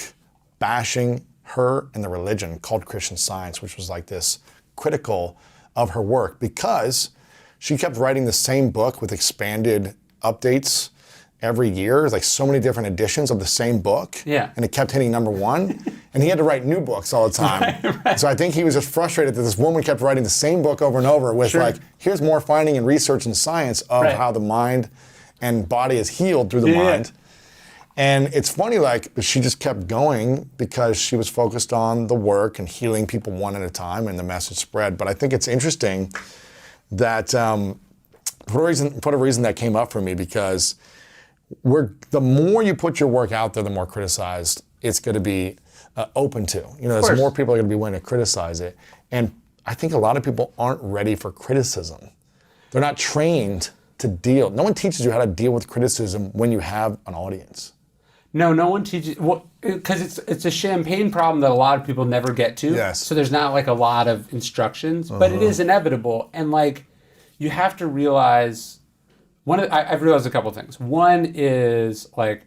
bashing her and the religion called Christian Science, which was like this critical of her work, because she kept writing the same book with expanded updates every year, like so many different editions of the same book. Yeah. And it kept hitting #1. And he had to write new books all the time. Right. So I think he was just frustrated that this woman kept writing the same book over and over with like, here's more finding and research and science of how the mind and body is healed through the mind. And it's funny, like, she just kept going because she was focused on the work and healing people one at a time, and the message spread. But I think it's interesting that, for a reason that came up for me, because the more you put your work out there, the more criticized it's going to be open to. There's more people are going to be willing to criticize it. And I think a lot of people aren't ready for criticism. They're not trained to deal. No one teaches you how to deal with criticism when you have an audience. No one teaches, because it's a champagne problem that a lot of people never get to. Yes. So there's not like a lot of instructions, but it is inevitable. And like, you have to realize, I've realized a couple of things. One is like,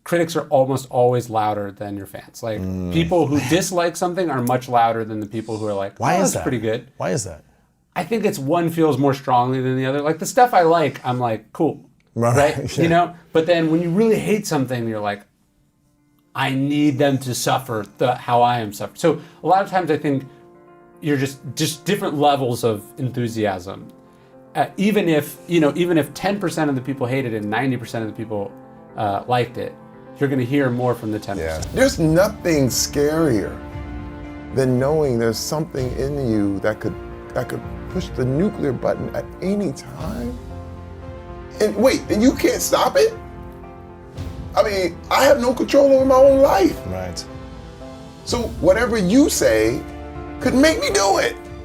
critics are almost always louder than your fans. Like people who dislike something are much louder than the people who are like, why is that's that? Pretty good. Why is that? I think it's one feels more strongly than the other. Like the stuff I like, I'm like, cool. Right? Yeah. But then when you really hate something, you're like, I need them to suffer how I am suffering. So a lot of times I think you're just different levels of enthusiasm. Even if 10% of the people hated it and 90% of the people liked it, you're going to hear more from the 10%. Yeah. There's nothing scarier than knowing there's something in you that could push the nuclear button at any time. And wait, and you can't stop it? I mean, I have no control over my own life. Right. So whatever you say could make me do it.